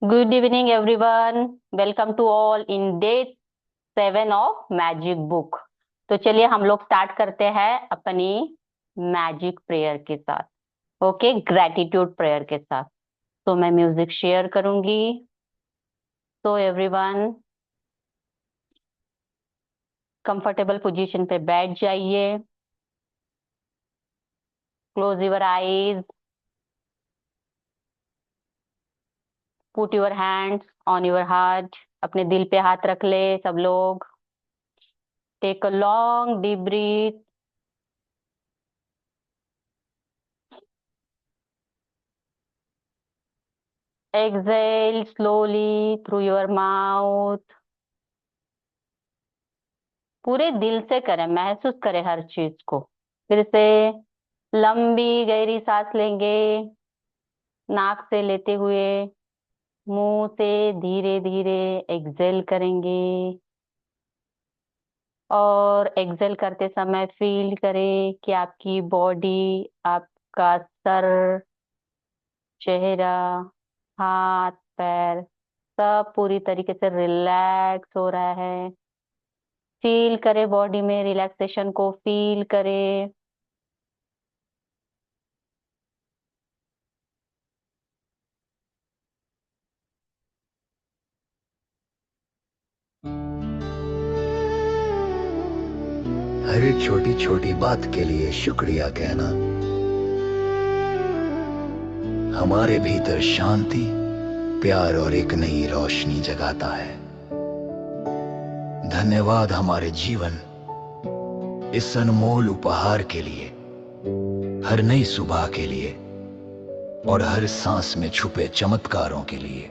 Good evening, everyone. Welcome to all in day 7 of magic book. तो चलिए हम लोग स्टार्ट करते हैं अपनी मैजिक प्रेयर के साथ। ओके, ग्रैटिट्यूड प्रेयर के साथ। तो मैं म्यूजिक शेयर करूंगी। तो एवरीवन कंफर्टेबल पोजीशन पे बैठ जाइए। Close your eyes. Put your hands on your heart. अपने दिल पे हाथ रख ले सब लोग। Take a long deep breath. Exhale slowly through your mouth। पूरे दिल से करें, महसूस करें हर चीज को। फिर से लंबी गहरी सांस लेंगे, नाक से लेते हुए मुंह से धीरे धीरे एक्सेल करेंगे। और एक्सेल करते समय फील करें कि आपकी बॉडी, आपका सर, चेहरा, हाथ, पैर सब पूरी तरीके से रिलैक्स हो रहा है। फील करें, बॉडी में रिलैक्सेशन को फील करें। हर एक छोटी छोटी बात के लिए शुक्रिया कहना हमारे भीतर शांति, प्यार और एक नई रोशनी जगाता है। धन्यवाद हमारे जीवन, इस अनमोल उपहार के लिए, हर नई सुबह के लिए और हर सांस में छुपे चमत्कारों के लिए।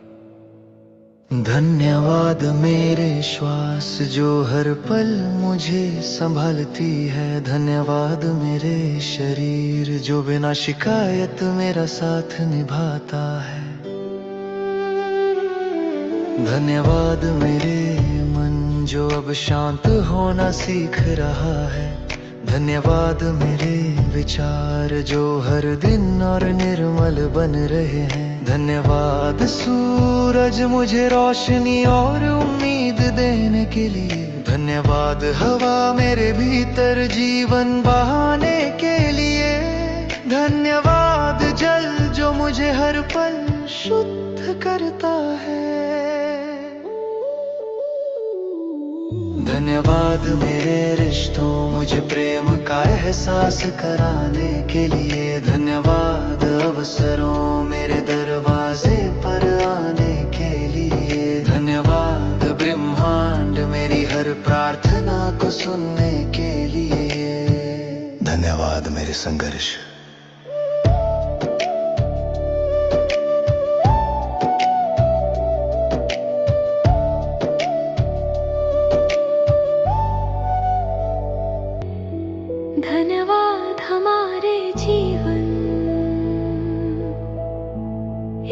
धन्यवाद मेरे श्वास जो हर पल मुझे संभालती है। धन्यवाद मेरे शरीर जो बिना शिकायत मेरा साथ निभाता है। धन्यवाद मेरे मन जो अब शांत होना सीख रहा है। धन्यवाद मेरे विचार जो हर दिन और निर्मल बन रहे हैं। धन्यवाद सूरज मुझे रोशनी और उम्मीद देने के लिए। धन्यवाद हवा मेरे भीतर जीवन बहाने के लिए। धन्यवाद जल जो मुझे हर पल शुद्ध करता है। धन्यवाद मेरे रिश्तों, मुझे प्रेम का एहसास कराने के लिए। धन्यवाद अवसरों, मेरे दरवाजे पर आने के लिए। धन्यवाद ब्रह्मांड, मेरी हर प्रार्थना को सुनने के लिए। धन्यवाद मेरे संघर्ष। धन्यवाद हमारे जीवन,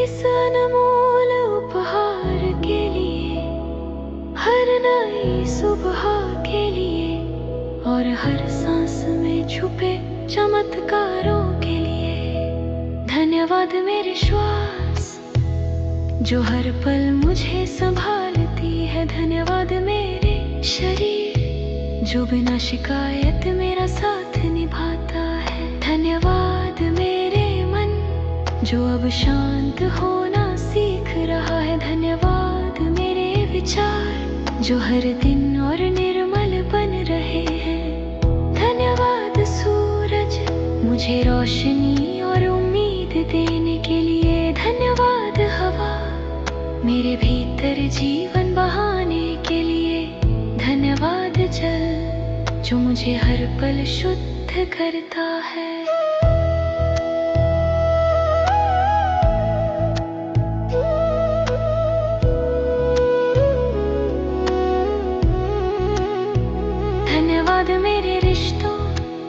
इस अनमोल उपहार के लिए। हर नई सुबह के लिए और हर सांस में छुपे चमत्कारों के लिए। धन्यवाद मेरे श्वास जो हर पल मुझे संभालती है। धन्यवाद मेरे शरीर जो बिना शिकायत मेरा साथ निभाता है। धन्यवाद मेरे मन जो अब शांत होना सीख रहा है। धन्यवाद मेरे विचार जो हर दिन और निर्मल बन रहे हैं। धन्यवाद सूरज मुझे रोशनी और उम्मीद देने के लिए। धन्यवाद हवा मेरे भीतर जीवन बहाने के लिए। धन्यवाद जल जो मुझे हर पल शुद्ध करता है। धन्यवाद मेरे रिश्तों,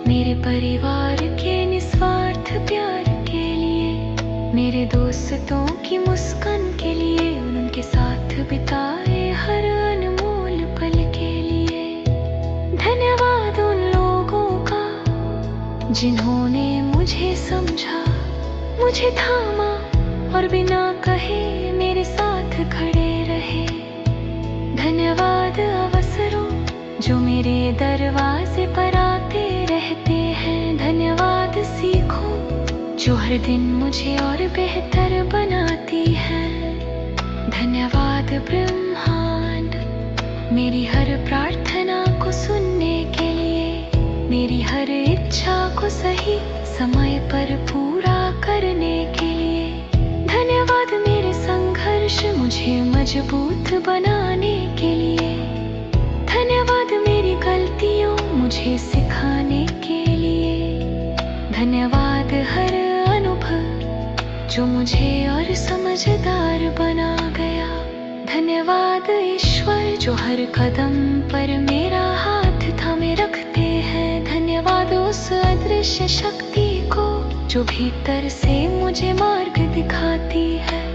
मेरे परिवार के निस्वार्थ प्यार के लिए। मेरे दोस्तों की मुस्कान के लिए, उनके साथ बिताए हर अनमोल पल के लिए। धन्यवाद उन लोगों का जिन्होंने मुझे समझा, मुझे थामा और बिना कहे मेरे साथ खड़े रहे। धन्यवाद अवसरों जो मेरे दरवाजे पर आते रहते हैं। धन्यवाद सीखों जो हर दिन मुझे और बेहतर बनाती है। धन्यवाद ब्रह्मांड मेरी हर प्रार्थना को सुनने के लिए, मेरी हर इच्छा को सही समय पर पूरा करने के लिए। धन्यवाद मेरे संघर्ष मुझे मजबूत बनाने के लिए। धन्यवाद मेरी गलतियों मुझे सिखाने के लिए। धन्यवाद हर अनुभव जो मुझे और समझदार बना गया। धन्यवाद ईश्वर जो हर कदम पर मेरा हाथ थामे रखते हैं। धन्यवाद उस अदृश्य शक्ति को जो भीतर से मुझे मार्ग दिखाती है।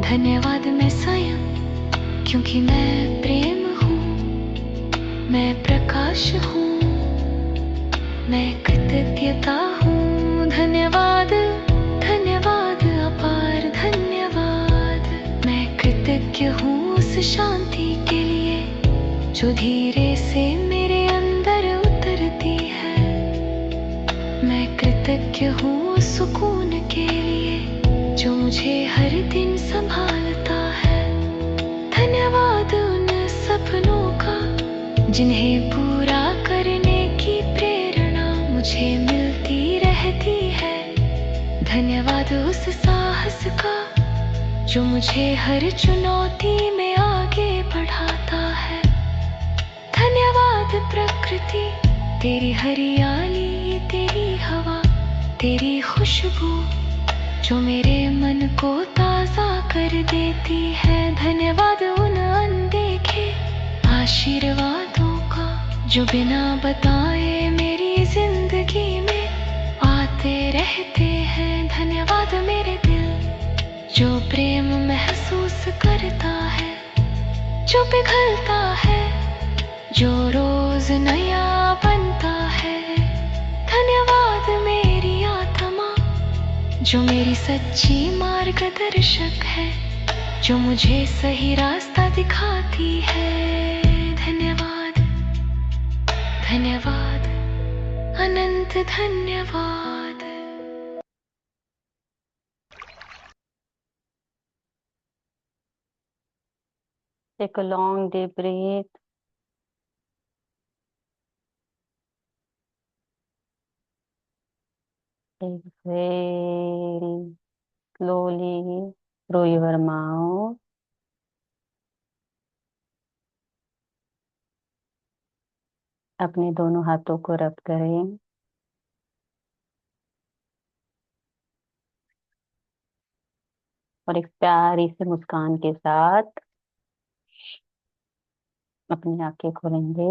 धन्यवाद मैं स्वयं क्योंकि मैं प्रेम हूँ, मैं प्रकाश हूँ, मैं कृतज्ञता हूँ। धन्यवाद धन्यवाद अपार धन्यवाद। मैं कृतज्ञ हूँ उस शांति के लिए जो धीरे से मेरे अंदर उतरती है। मैं कृतज्ञ हूँ उस सुकून के लिए जो मुझे हर दिन संभालता है। धन्यवाद उन सपनों का जिन्हें पूरा करने की प्रेरणा मुझे मिलती रहती है। धन्यवाद उस साहस का जो मुझे हर चुनौती में आगे बढ़ाता है। धन्यवाद प्रकृति तेरी हरियाली, तेरी हवा, तेरी खुशबू जो मेरे मन को ताजा कर देती है। धन्यवाद उन अनदेखे आशीर्वादों का जो बिना बताए मेरी जिंदगी में आते रहते हैं। धन्यवाद मेरे दिल जो प्रेम महसूस करता है, जो पिघलता है, जो रोज नया बनता है। धन्यवाद मेरी आत्मा जो मेरी सच्ची मार्गदर्शक है, जो मुझे सही रास्ता दिखाती है। धन्यवाद धन्यवाद अनंत धन्यवाद। Take a long deep breath. Exhale slowly through your mouth. अपने दोनों हाथों को रब करें और एक प्यारी सी मुस्कान के साथ अपनी आंखें खोलेंगे।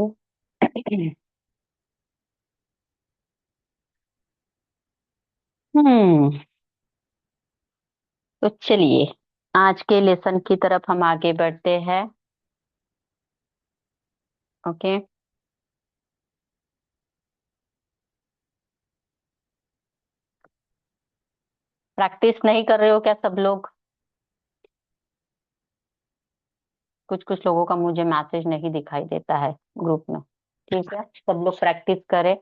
हम्म तो चलिए आज के लेसन की तरफ हम आगे बढ़ते हैं। ओके, प्रैक्टिस नहीं कर रहे हो क्या सब लोग? कुछ कुछ लोगों का मुझे मैसेज नहीं दिखाई देता है ग्रुप में। ठीक है, सब लोग प्रैक्टिस करें।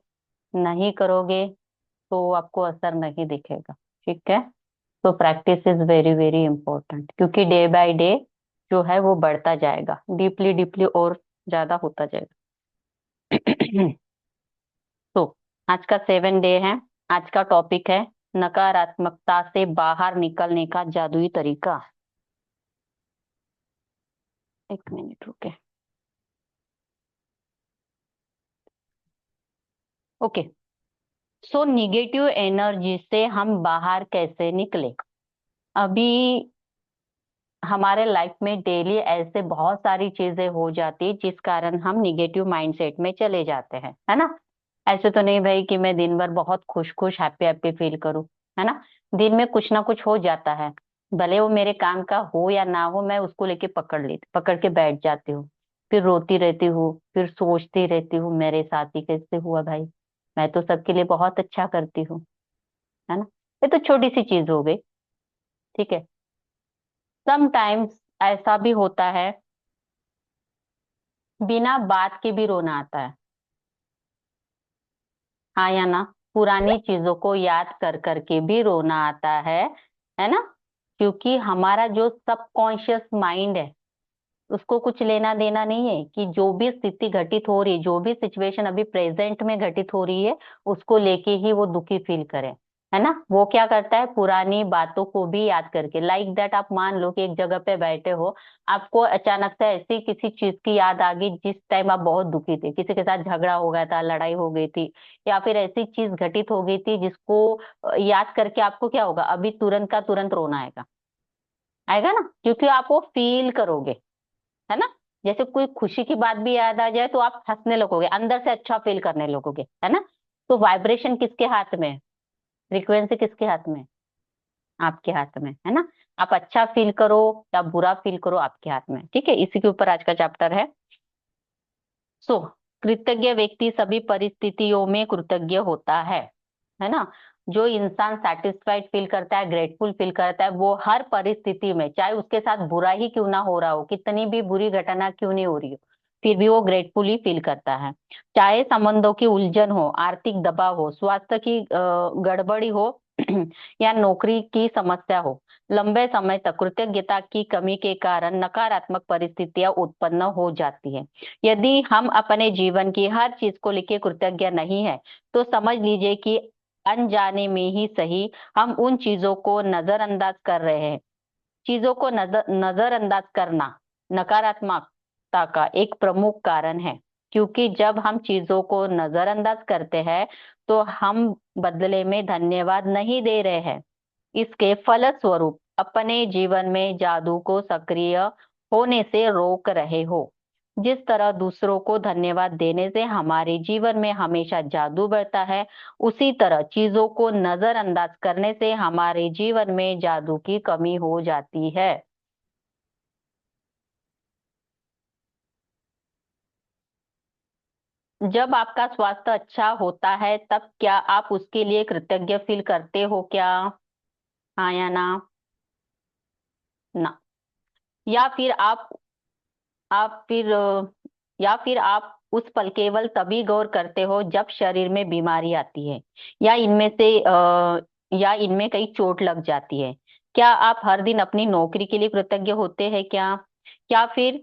नहीं करोगे तो आपको असर नहीं दिखेगा। ठीक है, तो practice is very very important क्योंकि डे बाय डे जो है वो बढ़ता जाएगा, डीपली डीपली और ज्यादा होता जाएगा। तो आज का 7 डे है। आज का टॉपिक है नकारात्मकता से बाहर निकलने का जादुई तरीका। एक मिनट रुके। ओके, सो निगेटिव एनर्जी से हम बाहर कैसे निकले? अभी हमारे लाइफ में डेली ऐसे बहुत सारी चीजें हो जाती जिस कारण हम निगेटिव माइंडसेट में चले जाते हैं, है ना? ऐसे तो नहीं भाई कि मैं दिन भर बहुत खुश खुश हैप्पी हैप्पी फील करूं, है ना? दिन में कुछ ना कुछ हो जाता है, भले वो मेरे काम का हो या ना हो, मैं उसको लेके पकड़ के बैठ जाती हूँ। फिर रोती रहती हूँ, फिर सोचती रहती हूँ मेरे साथ ही कैसे हुआ भाई, मैं तो सबके लिए बहुत अच्छा करती हूँ, है ना? ये तो छोटी सी चीज हो गई। ठीक है, समटाइम्स ऐसा भी होता है, बिना बात के भी रोना आता है। हाँ या ना? पुरानी चीजों को याद कर करके भी रोना आता है ना? क्योंकि हमारा जो सबकॉन्शियस माइंड है, उसको कुछ लेना देना नहीं है कि जो भी स्थिति घटित हो रही है, जो भी सिचुएशन अभी प्रेजेंट में घटित हो रही है, उसको लेके ही वो दुखी फील करे, है ना? वो क्या करता है, पुरानी बातों को भी याद करके, लाइक दैट आप मान लो कि एक जगह पे बैठे हो, आपको अचानक से ऐसी किसी चीज की याद आ गई जिस टाइम आप बहुत दुखी थे, किसी के साथ झगड़ा हो गया था, लड़ाई हो गई थी, या फिर ऐसी चीज घटित हो गई थी जिसको याद करके आपको क्या होगा, अभी तुरंत का तुरंत रोना आएगा। आएगा ना? क्योंकि आप वो फील करोगे, है ना? जैसे कोई खुशी की बात भी याद आ जाए तो आप हंसने लगोगे, अंदर से अच्छा फील करने लगोगे, है ना? तो वाइब्रेशन किसके हाथ में है? फ्रीक्वेंसी किसके हाथ में है? आपके हाथ में, है ना? आप अच्छा फील करो या बुरा फील करो, आपके हाथ में। ठीक है, इसी के ऊपर आज का चैप्टर है। सो कृतज्ञ व्यक्ति सभी परिस्थितियों में कृतज्ञ होता है ना? जो इंसान सेटिस्फाइड फील करता है, ग्रेटफुल फील करता है, वो हर परिस्थिति में, चाहे उसके साथ बुरा ही क्यों ना हो रहा हो, कितनी भी बुरी घटना क्यों नहीं हो रही हो, फिर भी वो ग्रेटफुल ही फील करता है। चाहे संबंधों की उलझन हो, आर्थिक दबाव हो, स्वास्थ्य की गड़बड़ी हो या नौकरी की समस्या हो, लंबे समय तक कृतज्ञता की कमी के कारण नकारात्मक परिस्थितियां उत्पन्न हो जाती है। यदि हम अपने जीवन की हर चीज को लेकर कृतज्ञ नहीं है, तो समझ लीजिए कि अनजाने में ही सही, हम उन चीजों को नजरअंदाज कर रहे हैं। चीजों को नजरअंदाज करना नकारात्मकता का एक प्रमुख कारण है, क्योंकि जब हम चीजों को नजरअंदाज करते हैं तो हम बदले में धन्यवाद नहीं दे रहे हैं। इसके फलस्वरूप अपने जीवन में जादू को सक्रिय होने से रोक रहे हो। जिस तरह दूसरों को धन्यवाद देने से हमारे जीवन में हमेशा जादू बढ़ता है, उसी तरह चीजों को नजरअंदाज करने से हमारे जीवन में जादू की कमी हो जाती है। जब आपका स्वास्थ्य अच्छा होता है, तब क्या आप उसके लिए कृतज्ञ फील करते हो क्या? हाँ या ना? ना। या फिर आप फिर या फिर आप उस पल केवल तभी गौर करते हो जब शरीर में बीमारी आती है, या या इनमें कई चोट लग जाती है। क्या आप हर दिन अपनी नौकरी के लिए कृतज्ञ होते हैं क्या? क्या फिर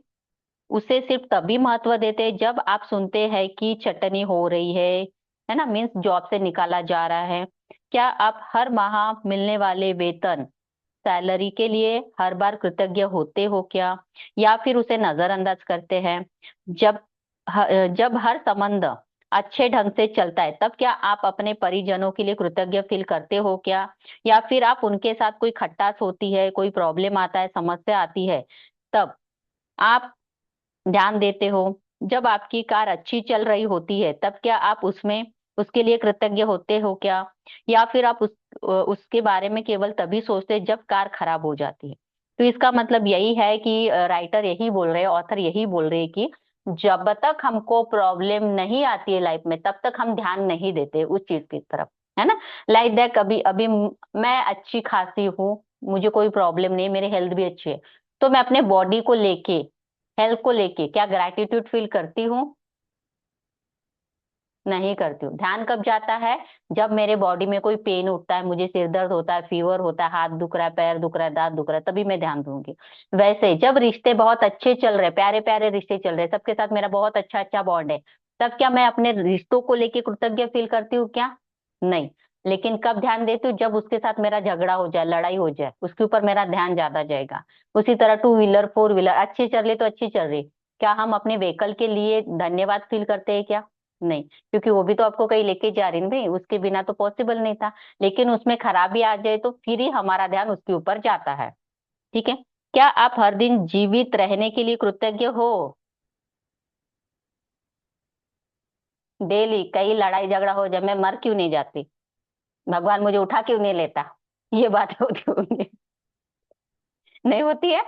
उसे सिर्फ तभी महत्व देते हैं जब आप सुनते हैं कि छटनी हो रही है ना, मीन्स जॉब से निकाला जा रहा है? क्या आप हर माह मिलने वाले वेतन, सैलरी के लिए हर बार कृतज्ञ होते हो क्या? या फिर उसे नजरअंदाज करते हैं? जब जब हर संबंध अच्छे ढंग से चलता है, तब क्या आप अपने परिजनों के लिए कृतज्ञ फील करते हो क्या? या फिर आप उनके साथ कोई खटास होती है, कोई प्रॉब्लम आता है, समस्या आती है, तब आप ध्यान देते हो? जब आपकी कार अच्छी चल रही होती है, तब क्या आप उसमें उसके लिए कृतज्ञ होते हो क्या? या फिर आप उसके बारे में केवल तभी सोचते हैं जब कार खराब हो जाती है? तो इसका मतलब यही है कि राइटर यही बोल रहे हैं, ऑथर यही बोल रहे हैं कि जब तक हमको प्रॉब्लम नहीं आती है लाइफ में, तब तक हम ध्यान नहीं देते उस चीज की तरफ, है ना? लाइक दैट, कभी अभी मैं अच्छी खासी हूँ, मुझे कोई प्रॉब्लम नहीं, मेरी हेल्थ भी अच्छी है, तो मैं अपने बॉडी को लेके, हेल्थ को लेके क्या ग्रैटिट्यूड फील करती हूँ? नहीं करती हूँ। ध्यान कब जाता है? जब मेरे बॉडी में कोई पेन उठता है, मुझे सिर दर्द होता है, फीवर होता है, हाथ दुख रहा है, पैर दुख रहा है, दांत दुख रहा है, तभी मैं ध्यान दूंगी। वैसे जब रिश्ते बहुत अच्छे चल रहे, प्यारे प्यारे रिश्ते चल रहे, सबके साथ मेरा बहुत अच्छा अच्छा बॉन्ड है, तब क्या मैं अपने रिश्तों को लेके कृतज्ञ फील करती हूँ क्या? नहीं। लेकिन कब ध्यान देती हूँ? जब उसके साथ मेरा झगड़ा हो जाए, लड़ाई हो जाए, उसके ऊपर मेरा ध्यान ज्यादा जाएगा। उसी तरह टू व्हीलर, फोर व्हीलर अच्छी चल रही तो अच्छी चल रही, क्या हम अपने व्हीकल के लिए धन्यवाद फील करते हैं क्या? नहीं, क्योंकि वो भी तो आपको कहीं लेके जा रही है भाई, उसके बिना तो पॉसिबल नहीं था। लेकिन उसमें खराबी आ जाए तो फिर ही हमारा ध्यान उसके ऊपर जाता है। ठीक है? क्या आप हर दिन जीवित रहने के लिए कृतज्ञ हो? डेली कई लड़ाई झगड़ा हो जाए, मैं मर क्यों नहीं जाती, भगवान मुझे उठा क्यों नहीं लेता, ये बात होती होंगी? नहीं होती है?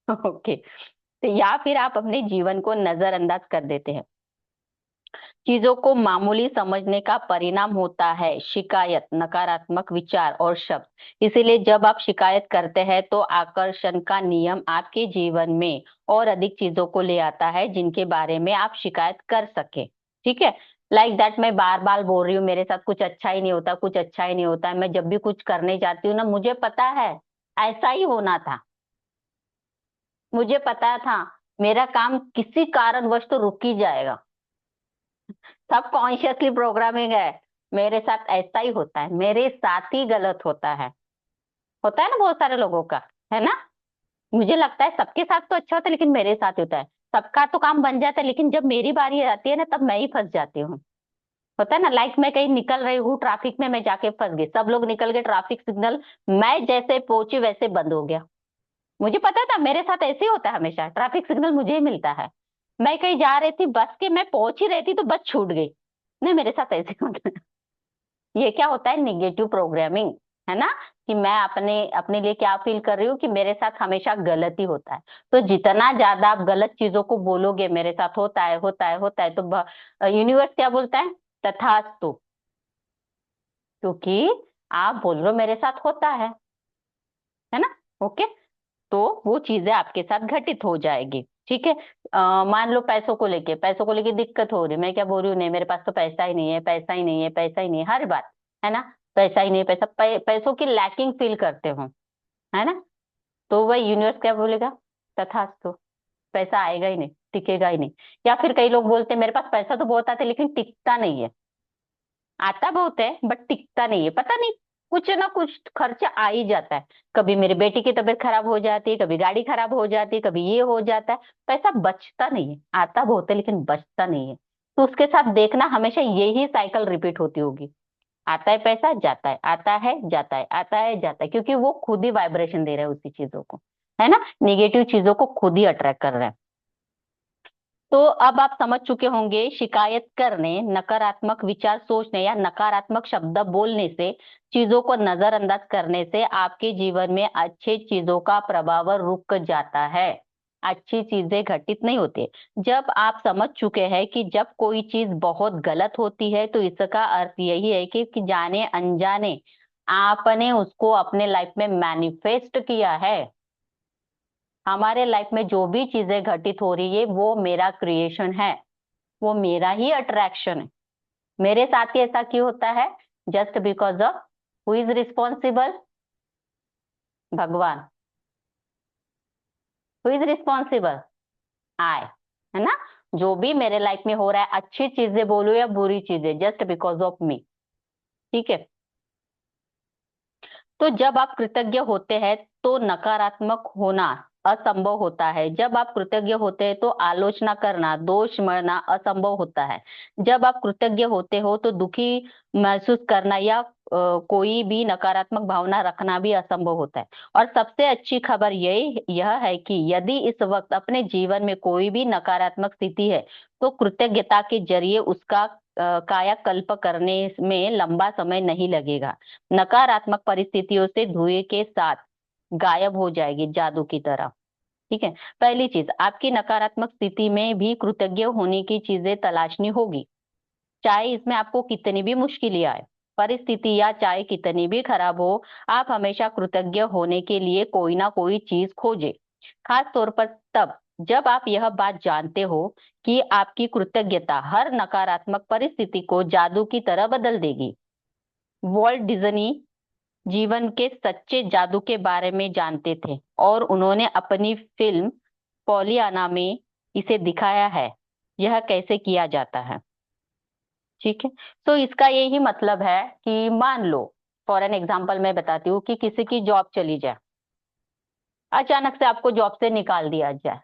ओके। तो या फिर आप अपने जीवन को नजरअंदाज कर देते हैं, चीजों को मामूली समझने का परिणाम होता है शिकायत, नकारात्मक विचार और शब्द। इसीलिए जब आप शिकायत करते हैं तो आकर्षण का नियम आपके जीवन में और अधिक चीजों को ले आता है जिनके बारे में आप शिकायत कर सके। ठीक है, लाइक दैट मैं बार बार बोल रही हूँ मेरे साथ कुछ अच्छा ही नहीं होता, कुछ अच्छा ही नहीं होता है। मैं जब भी कुछ करने जाती हूँ ना, मुझे पता है ऐसा ही होना था, मुझे पता था मेरा काम किसी कारणवश तो रुक ही जाएगा। सब कॉन्शियसली प्रोग्रामिंग है। मेरे साथ ऐसा ही होता है, मेरे साथ ही गलत होता है ना बहुत सारे लोगों का, है ना। मुझे लगता है सबके साथ तो अच्छा होता है लेकिन मेरे साथ ही होता है। सबका तो काम बन जाता है लेकिन जब मेरी बारी आती है ना तब मैं ही फंस जाती हूँ। होता है ना, लाइक मैं कहीं निकल रही हूँ ट्रैफिक में, मैं जाके फंस गई, सब लोग निकल गए ट्रैफिक सिग्नल, मैं जैसे पहुंची वैसे बंद हो गया। मुझे पता था मेरे साथ ऐसे ही होता है, हमेशा ट्रैफिक सिग्नल मुझे ही मिलता है। मैं कहीं जा रही थी बस के, मैं पहुंच ही रही थी तो बस छूट गई। नहीं, मेरे साथ ऐसे ही होता है। ये क्या होता है, निगेटिव प्रोग्रामिंग, है ना। कि मैं अपने अपने लिए क्या फील कर रही हूँ कि मेरे साथ हमेशा गलत ही होता है। तो जितना ज्यादा आप गलत चीजों को बोलोगे मेरे साथ होता है होता है होता है, तो यूनिवर्स क्या बोलता है, तथास्तु। क्योंकि आप बोल रहे हो मेरे साथ होता है ना। ओके, तो वो चीजें आपके साथ घटित हो जाएगी। ठीक है। मान लो पैसों को लेके दिक्कत हो रही, मैं क्या बोल रही हूँ, नहीं मेरे पास तो पैसा ही नहीं है, पैसा ही नहीं है, पैसा ही नहीं है, हर बात, है ना। पैसा ही नहीं है, पैसों की लैकिंग फील करते हो, है ना। तो वह यूनिवर्स क्या बोलेगा, तथास्तु। पैसा आएगा ही नहीं, टिकेगा ही नहीं। या फिर कई लोग बोलते हैं मेरे पास पैसा तो बहुत आता है लेकिन टिकता नहीं है। आता बहुत है बट टिकता नहीं है, पता नहीं, कुछ ना कुछ खर्चा आ ही जाता है। कभी मेरे बेटी की तबीयत खराब हो जाती है, कभी गाड़ी खराब हो जाती है, कभी ये हो जाता है। पैसा बचता नहीं है, आता बहुत है लेकिन बचता नहीं है। तो उसके साथ देखना हमेशा यही साइकिल रिपीट होती होगी। आता है पैसा, जाता है, आता है जाता है, आता है जाता है, क्योंकि वो खुद ही वाइब्रेशन दे रहा है उसी चीजों को, है ना। निगेटिव चीजों को खुद ही अट्रैक्ट कर रहा है। तो अब आप समझ चुके होंगे, शिकायत करने, नकारात्मक विचार सोचने या नकारात्मक शब्द बोलने से, चीजों को नजरअंदाज करने से आपके जीवन में अच्छी चीजों का प्रभाव रुक जाता है, अच्छी चीजें घटित नहीं होती। जब आप समझ चुके हैं कि जब कोई चीज बहुत गलत होती है तो इसका अर्थ यही है कि जाने अनजाने आपने उसको अपने लाइफ में मैनिफेस्ट किया है। हमारे लाइफ में जो भी चीजें घटित हो रही है वो मेरा क्रिएशन है, वो मेरा ही अट्रैक्शन है। मेरे साथ ही ऐसा क्यों होता है, just because of who is responsible, भगवान। हु इज रिस्पॉन्सिबल, आई, है ना। जो भी मेरे लाइफ में हो रहा है, अच्छी चीजें बोलो या बुरी चीजें, जस्ट बिकॉज ऑफ मी। ठीक है। तो जब आप कृतज्ञ होते हैं तो नकारात्मक होना असंभव होता है। जब आप कृतज्ञ होते हैं तो आलोचना करना, दोष मढ़ना असंभव होता है। जब आप कृतज्ञ होते हो तो दुखी महसूस करना या कोई भी नकारात्मक भावना रखना भी असंभव होता है। और सबसे अच्छी खबर यह है कि यदि इस वक्त अपने जीवन में कोई भी नकारात्मक स्थिति है तो कृतज्ञता के जरिए उसका कायाकल्प करने में लंबा समय नहीं लगेगा। नकारात्मक परिस्थितियों से धुएं के साथ गायब हो जाएगी, जादू की तरह। ठीक है। पहली चीज, आपकी नकारात्मक स्थिति में भी कृतज्ञ होने की चीजें तलाशनी होगी। चाहे इसमें आपको कितनी भी मुश्किलें आए, परिस्थिति या चाहे कितनी भी खराब हो, आप हमेशा कृतज्ञ होने के लिए कोई ना कोई चीज खोजें। खास तौर पर तब जब आप यह बात जानते हो कि आपकी कृतज्ञता हर नकारात्मक परिस्थिति को जादू की तरह बदल देगी। वॉल्ट डिज्नी जीवन के सच्चे जादू के बारे में जानते थे और उन्होंने अपनी फिल्म पॉलियाना में इसे दिखाया है, यह कैसे किया जाता है। ठीक है। तो इसका यही मतलब है कि मान लो, फॉर एन एग्जाम्पल मैं बताती हूँ कि किसी की जॉब चली जाए, अचानक से आपको जॉब से निकाल दिया जाए,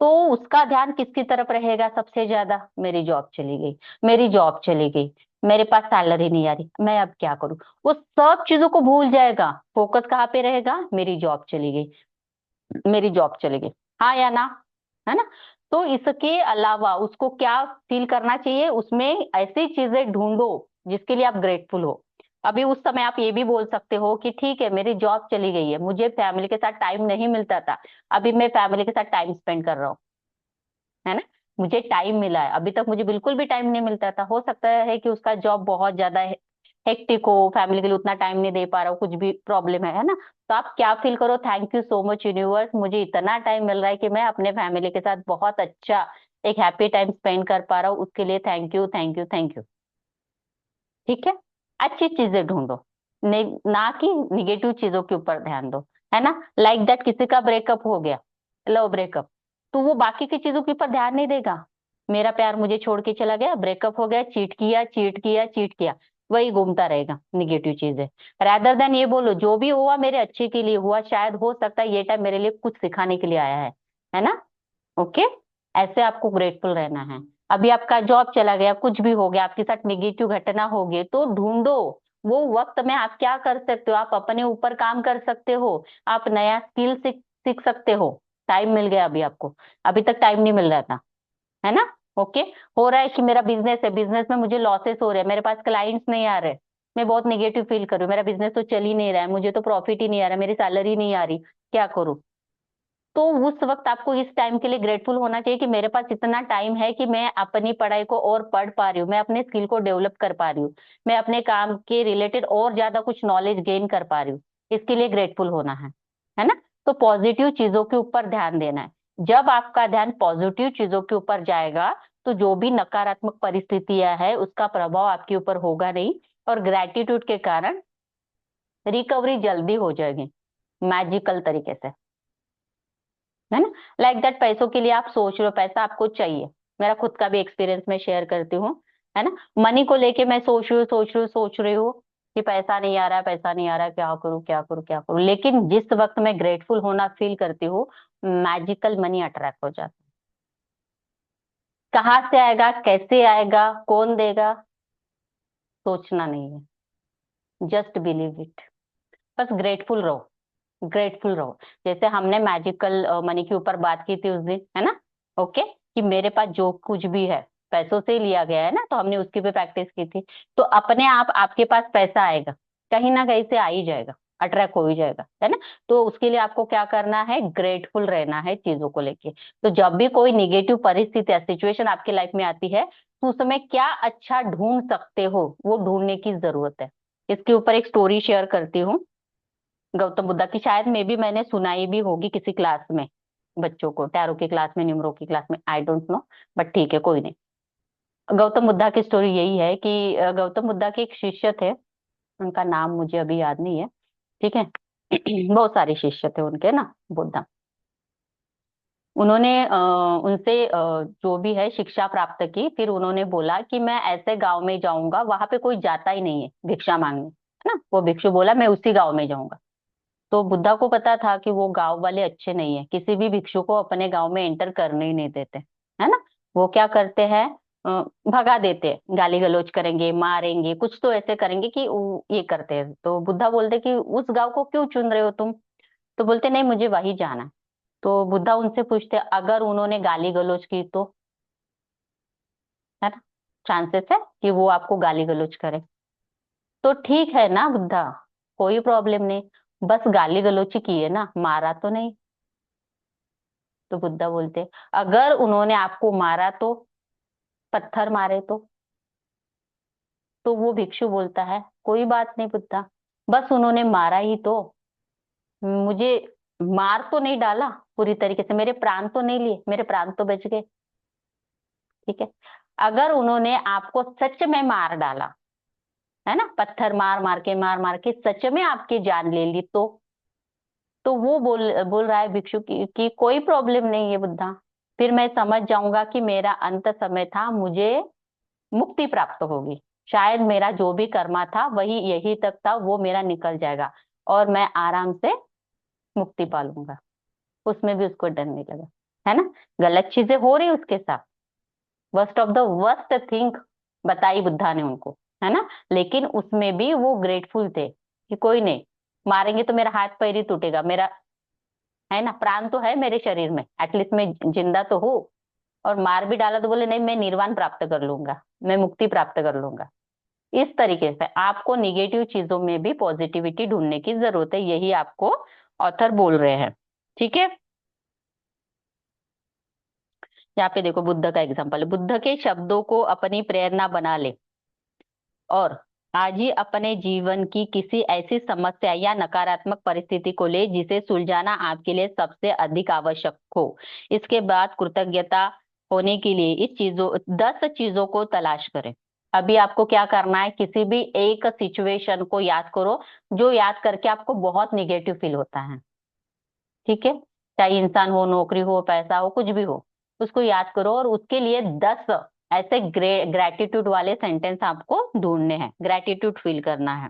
तो उसका ध्यान किसकी तरफ रहेगा सबसे ज्यादा, मेरी जॉब चली गई, मेरी जॉब चली गई, मेरे पास सैलरी नहीं आ रही, मैं अब क्या करूं। वो सब चीजों को भूल जाएगा, फोकस कहाँ पे रहेगा, मेरी जॉब चली गई, मेरी जॉब चली गई, हाँ या ना, है ना। तो इसके अलावा उसको क्या फील करना चाहिए, उसमें ऐसी चीजें ढूंढो जिसके लिए आप ग्रेटफुल हो। अभी उस समय आप ये भी बोल सकते हो कि ठीक है मेरी जॉब चली गई है, मुझे फैमिली के साथ टाइम नहीं मिलता था, अभी मैं फैमिली के साथ टाइम स्पेंड कर रहा हूँ, है ना। मुझे टाइम मिला है, अभी तक मुझे बिल्कुल भी टाइम नहीं मिलता था। हो सकता है कि उसका जॉब बहुत ज्यादा हेक्टिक हो, फैमिली के लिए उतना टाइम नहीं दे पा रहा हो, कुछ भी प्रॉब्लम है ना। तो आप क्या फील करो, thank you so much universe, मुझे इतना टाइम मिल रहा है कि मैं अपने फैमिली के साथ बहुत अच्छा एक हैप्पी टाइम स्पेंड कर पा रहा हूँ, उसके लिए thank you thank you thank you. ठीक है, अच्छी चीजें ढूंढो, ना कि निगेटिव चीजों के ऊपर ध्यान दो, है ना। लाइक दैट किसी का ब्रेकअप हो गया, लव ब्रेकअप, तो वो बाकी की चीजों के ऊपर ध्यान नहीं देगा। मेरा प्यार मुझे छोड़ के चला गया, ब्रेकअप हो गया, चीट किया चीट किया चीट किया, वही घूमता रहेगा निगेटिव चीजें। रादर देन ये बोलो जो भी हुआ मेरे अच्छे के लिए हुआ, शायद हो सकता है ये टाइम मेरे लिए कुछ सिखाने के लिए आया है ना। ओके, ऐसे आपको ग्रेटफुल रहना है। अभी आपका जॉब चला गया, कुछ भी हो गया, आपके साथ नेगेटिव घटना हो गई, तो ढूंढो वो वक्त में आप क्या कर सकते हो। आप अपने ऊपर काम कर सकते हो, आप नया स्किल सीख सीख सकते हो। टाइम मिल गया अभी आपको, अभी तक टाइम नहीं मिल रहा था, है ना। ओके, हो रहा है कि मेरा बिजनेस है, बिजनेस में मुझे लॉसेस हो रहे हैं, मेरे पास क्लाइंट्स नहीं आ रहे, मैं बहुत नेगेटिव फील कर रही हूँ, मेरा बिजनेस तो चल ही नहीं रहा है, मुझे तो प्रॉफिट ही नहीं आ रहा, मेरी सैलरी नहीं आ रही, क्या करूँ। तो उस वक्त आपको इस टाइम के लिए ग्रेटफुल होना चाहिए कि मेरे पास इतना टाइम है कि मैं अपनी पढ़ाई को और पढ़ पा रही हूँ, मैं अपने स्किल को डेवलप कर पा रही हूँ, मैं अपने काम के रिलेटेड और ज्यादा कुछ नॉलेज गेन कर पा रही हूँ, इसके लिए ग्रेटफुल होना है ना। तो पॉजिटिव चीजों के ऊपर ध्यान देना है। जब आपका ध्यान पॉजिटिव चीजों के ऊपर जाएगा तो जो भी नकारात्मक परिस्थितियां है उसका प्रभाव आपके ऊपर होगा नहीं, और ग्रेटिट्यूड के कारण रिकवरी जल्दी हो जाएगी, मैजिकल तरीके से, है ना। लाइक दैट पैसों के लिए आप सोच रहे हो, पैसा आपको चाहिए, मेरा खुद का भी एक्सपीरियंस मैं शेयर करती हूँ, है ना। मनी को लेके मैं सोच रही हूँ कि पैसा नहीं आ रहा, पैसा नहीं आ रहा, क्या करूँ क्या करूँ क्या करूँ, लेकिन जिस वक्त मैं ग्रेटफुल होना फील करती हूँ, मैजिकल मनी अट्रैक्ट हो जाता है। कहाँ से आएगा, कैसे आएगा, कौन देगा, सोचना नहीं है, जस्ट बिलीव इट। बस ग्रेटफुल रहो, ग्रेटफुल रहो। जैसे हमने मैजिकल मनी के ऊपर बात की थी उस दिन, है ना। ओके, कि मेरे पास जो कुछ भी है पैसों से ही लिया गया है ना, तो हमने उसकी भी प्रैक्टिस की थी। तो अपने आप आपके पास पैसा आएगा, कहीं ना कहीं से आ ही जाएगा, अट्रैक्ट हो ही जाएगा, है ना। तो उसके लिए आपको क्या करना है, ग्रेटफुल रहना है चीजों को लेके। तो जब भी कोई निगेटिव परिस्थिति या सिचुएशन आपकी लाइफ में आती है, तो उसमें क्या अच्छा ढूंढ सकते हो वो ढूंढने की जरूरत है। इसके ऊपर एक स्टोरी शेयर करती हूँ, गौतम बुद्धा की, शायद में भी मैंने सुनाई भी होगी किसी क्लास में, बच्चों को, टैरो की क्लास में, न्यूमरो की क्लास में, आई डोंट नो, बट ठीक है कोई नहीं। गौतम बुद्धा की स्टोरी यही है कि गौतम बुद्धा के एक शिष्य थे, उनका नाम मुझे अभी याद नहीं है, ठीक है। बहुत सारे शिष्य थे उनके ना, बुद्धा। उन्होंने उनसे जो भी है शिक्षा प्राप्त की, फिर उन्होंने बोला कि मैं ऐसे गांव में जाऊंगा वहां पे कोई जाता ही नहीं है भिक्षा मांगने, है ना। वो भिक्षु बोला मैं उसी गांव में जाऊंगा। तो बुद्धा को पता था कि वो गांव वाले अच्छे नहीं है, किसी भी भिक्षु को अपने गांव में एंटर करने ही नहीं देते, है ना। वो क्या करते हैं, भगा देते हैं, गाली गलौज करेंगे, मारेंगे, कुछ तो ऐसे करेंगे कि ये करते हैं। तो बुद्धा बोलते कि उस गांव को क्यों चुन रहे हो तुम। तो बोलते नहीं मुझे वही जाना है। तो बुद्धा उनसे पूछते अगर उन्होंने गाली गलौज की तो, है ना, चांसेस है कि वो आपको गाली गलौज करे। तो ठीक है ना बुद्धा, कोई प्रॉब्लम नहीं, बस गाली गलौज ही की है ना, मारा तो नहीं। तो बुद्धा बोलते अगर उन्होंने आपको मारा तो, पत्थर मारे तो वो भिक्षु बोलता है कोई बात नहीं बुद्धा, बस उन्होंने मारा ही तो, मुझे मार तो नहीं डाला पूरी तरीके से, मेरे प्राण तो नहीं लिए, मेरे प्राण तो बच गए, ठीक है। अगर उन्होंने आपको सच में मार डाला, है ना, पत्थर मार मार के सच में आपकी जान ले ली तो वो बोल बोल रहा है भिक्षु कि कोई प्रॉब्लम नहीं है बुद्धा, फिर मैं समझ जाऊंगा कि मेरा अंत समय था, मुझे मुक्ति प्राप्त होगी, शायद मेरा जो भी कर्मा था वही यही तक था, वो मेरा निकल जाएगा और मैं आराम से मुक्ति पालूंगा। उसमें भी उसको डर नहीं लगा, है ना। गलत चीजें हो रही उसके साथ, worst of the worst thing बताई बुद्धा ने उनको, है ना। लेकिन उसमें भी वो ग्रेटफुल थे कि कोई नहीं, मारेंगे तो मेरा हाथ पैर ही टूटेगा, मेरा, है ना, प्राण तो है मेरे शरीर में, एटलीस्ट मैं जिंदा तो हूँ। और मार भी डाला तो बोले नहीं मैं निर्वाण प्राप्त कर लूंगा, मैं मुक्ति प्राप्त कर लूंगा। इस तरीके से आपको निगेटिव चीजों में भी पॉजिटिविटी ढूंढने की जरूरत है, यही आपको ऑथर बोल रहे हैं, ठीक है। यहाँ पे देखो बुद्ध का एग्जाम्पल, बुद्ध के शब्दों को अपनी प्रेरणा बना ले और आज ही अपने जीवन की किसी ऐसी समस्या या नकारात्मक परिस्थिति को ले जिसे सुलझाना आपके लिए सबसे अधिक आवश्यक हो। इसके बाद कृतज्ञता होने के लिए इस चीजों 10 चीजों को तलाश करें। अभी आपको क्या करना है, किसी भी एक सिचुएशन को याद करो जो याद करके आपको बहुत निगेटिव फील होता है। ठीक है, चाहे इंसान हो, नौकरी हो, पैसा हो, कुछ भी हो, उसको याद करो और उसके लिए 10 ऐसे ग्रेटिट्यूड वाले सेंटेंस आपको ढूंढने हैं, ग्रेटिट्यूड फील करना है।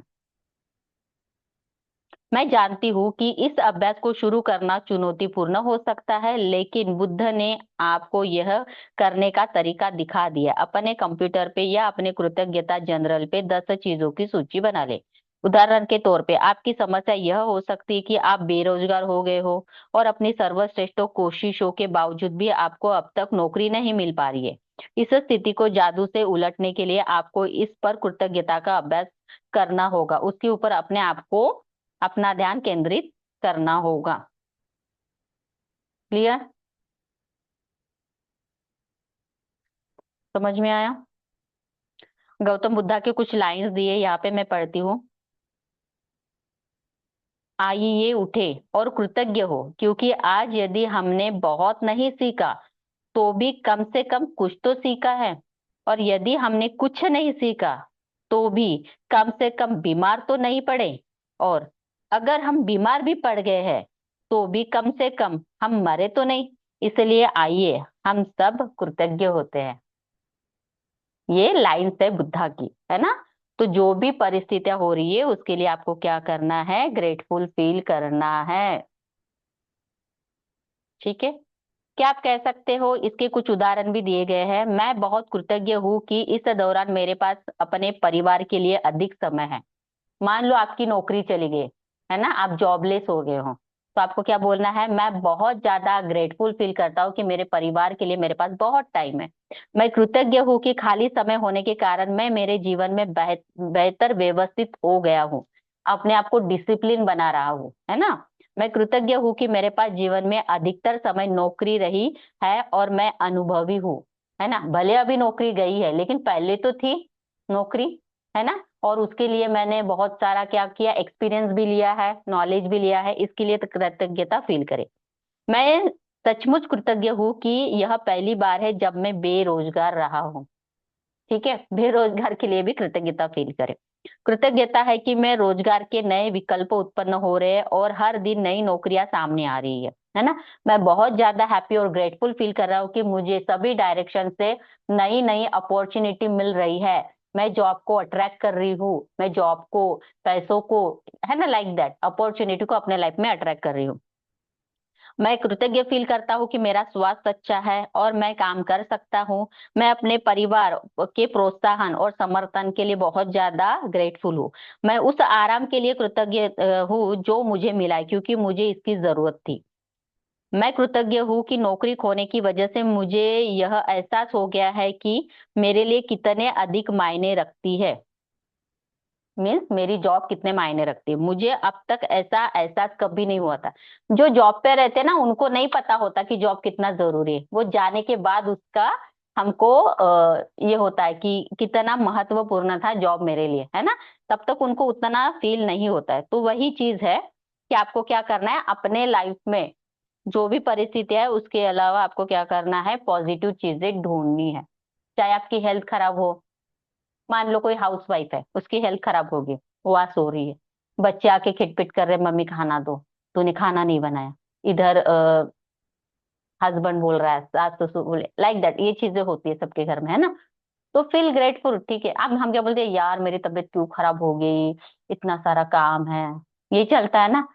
मैं जानती हूँ कि इस अभ्यास को शुरू करना चुनौतीपूर्ण हो सकता है, लेकिन बुद्ध ने आपको यह करने का तरीका दिखा दिया। अपने कंप्यूटर पे या अपने कृतज्ञता जनरल पे 10 चीजों की सूची बना ले। उदाहरण के तौर पे आपकी समस्या यह हो सकती है कि आप बेरोजगार हो गए हो और अपनी सर्वश्रेष्ठ कोशिशों के बावजूद भी आपको अब तक नौकरी नहीं मिल पा रही है। इस स्थिति को जादू से उलटने के लिए आपको इस पर कृतज्ञता का अभ्यास करना होगा, उसके ऊपर अपने आप को अपना ध्यान केंद्रित करना होगा। क्लियर? समझ में आया? गौतम बुद्धा के कुछ लाइंस दिए, यहाँ पे मैं पढ़ती हूँ। आइए उठे और कृतज्ञ हो, क्योंकि आज यदि हमने बहुत नहीं सीखा तो भी कम से कम कुछ तो सीखा है, और यदि हमने कुछ नहीं सीखा तो भी कम से कम बीमार तो नहीं पड़े, और अगर हम बीमार भी पड़ गए हैं तो भी कम से कम हम मरे तो नहीं। इसलिए आइए हम सब कृतज्ञ होते हैं। ये लाइन है बुद्धा की, है ना? तो जो भी परिस्थितियां हो रही है उसके लिए आपको क्या करना है, ग्रेटफुल फील करना है। ठीक है, क्या आप कह सकते हो, इसके कुछ उदाहरण भी दिए गए हैं। मैं बहुत कृतज्ञ हूँ कि इस दौरान मेरे पास अपने परिवार के लिए अधिक समय है। मान लो आपकी नौकरी चली गई, है ना, आप जॉबलेस हो गए हो, तो आपको क्या बोलना है, मैं बहुत ज्यादा ग्रेटफुल फील करता हूँ कि मेरे परिवार के लिए मेरे पास बहुत टाइम है। मैं कृतज्ञ हूँ कि खाली समय होने के कारण मैं मेरे जीवन में बेहतर व्यवस्थित हो गया हूँ, अपने आप को डिसिप्लिन बना रहा हूँ, है ना। मैं कृतज्ञ हूँ कि मेरे पास जीवन में अधिकतर समय नौकरी रही है और मैं अनुभवी हूँ, है ना। भले अभी नौकरी गई है लेकिन पहले तो थी नौकरी, है ना। और उसके लिए मैंने बहुत सारा क्या किया, एक्सपीरियंस भी लिया है, नॉलेज भी लिया है, इसके लिए तो कृतज्ञता फील करे। मैं सचमुच कृतज्ञ हूँ कि यह पहली बार है जब मैं बेरोजगार रहा हूँ। ठीक है, बेरोजगार के लिए भी कृतज्ञता फील करें। कृतज्ञता है कि मैं रोजगार के नए विकल्प उत्पन्न हो रहे हैं और हर दिन नई नौकरियां सामने आ रही है ना। मैं बहुत ज्यादा हैप्पी और ग्रेटफुल फील कर रहा हूँ कि मुझे सभी डायरेक्शन से नई नई अपॉर्चुनिटी मिल रही है। मैं जॉब को अट्रैक्ट कर रही हूँ, मैं जॉब को, पैसों को, है ना, लाइक दैट, अपॉर्चुनिटी को अपने लाइफ में अट्रैक्ट कर रही हूँ। मैं कृतज्ञ फील करता हूँ कि मेरा स्वास्थ्य अच्छा है और मैं काम कर सकता हूँ। मैं अपने परिवार के प्रोत्साहन और समर्थन के लिए बहुत ज्यादा ग्रेटफुल हूँ। मैं उस आराम के लिए कृतज्ञ हूँ जो मुझे मिला है, क्योंकि मुझे इसकी जरूरत थी। मैं कृतज्ञ हूँ कि नौकरी खोने की वजह से मुझे यह एहसास हो गया है कि मेरे लिए कितने अधिक मायने रखती है। मीन्स मेरी जॉब कितने मायने रखती है, मुझे अब तक ऐसा एहसास कभी नहीं हुआ था। जो जॉब पे रहते हैं ना उनको नहीं पता होता कि जॉब कितना जरूरी है, वो जाने के बाद उसका हमको ये होता है कि कितना महत्वपूर्ण था जॉब मेरे लिए, है ना। तब तक उनको उतना फील नहीं होता है। तो वही चीज है कि आपको क्या करना है अपने लाइफ में, जो भी परिस्थिति है उसके अलावा आपको क्या करना है, पॉजिटिव चीजें ढूंढनी है। चाहे आपकी हेल्थ खराब हो, मान लो कोई हाउस वाइफ है, उसकी हेल्थ खराब होगी, वो सो रही है, बच्चे आके खिटपिट कर रहे, मम्मी खाना दो, तूने खाना नहीं बनाया, इधर हस्बैंड बोल रहा है, सास ससुर बोले, लाइक दैट, ये चीजें होती है सबके घर में, है ना। तो फील ग्रेटफुल। ठीक है, अब हम क्या बोलते हैं, यार मेरी तबीयत क्यों खराब हो गई, इतना सारा काम है, ये चलता है ना।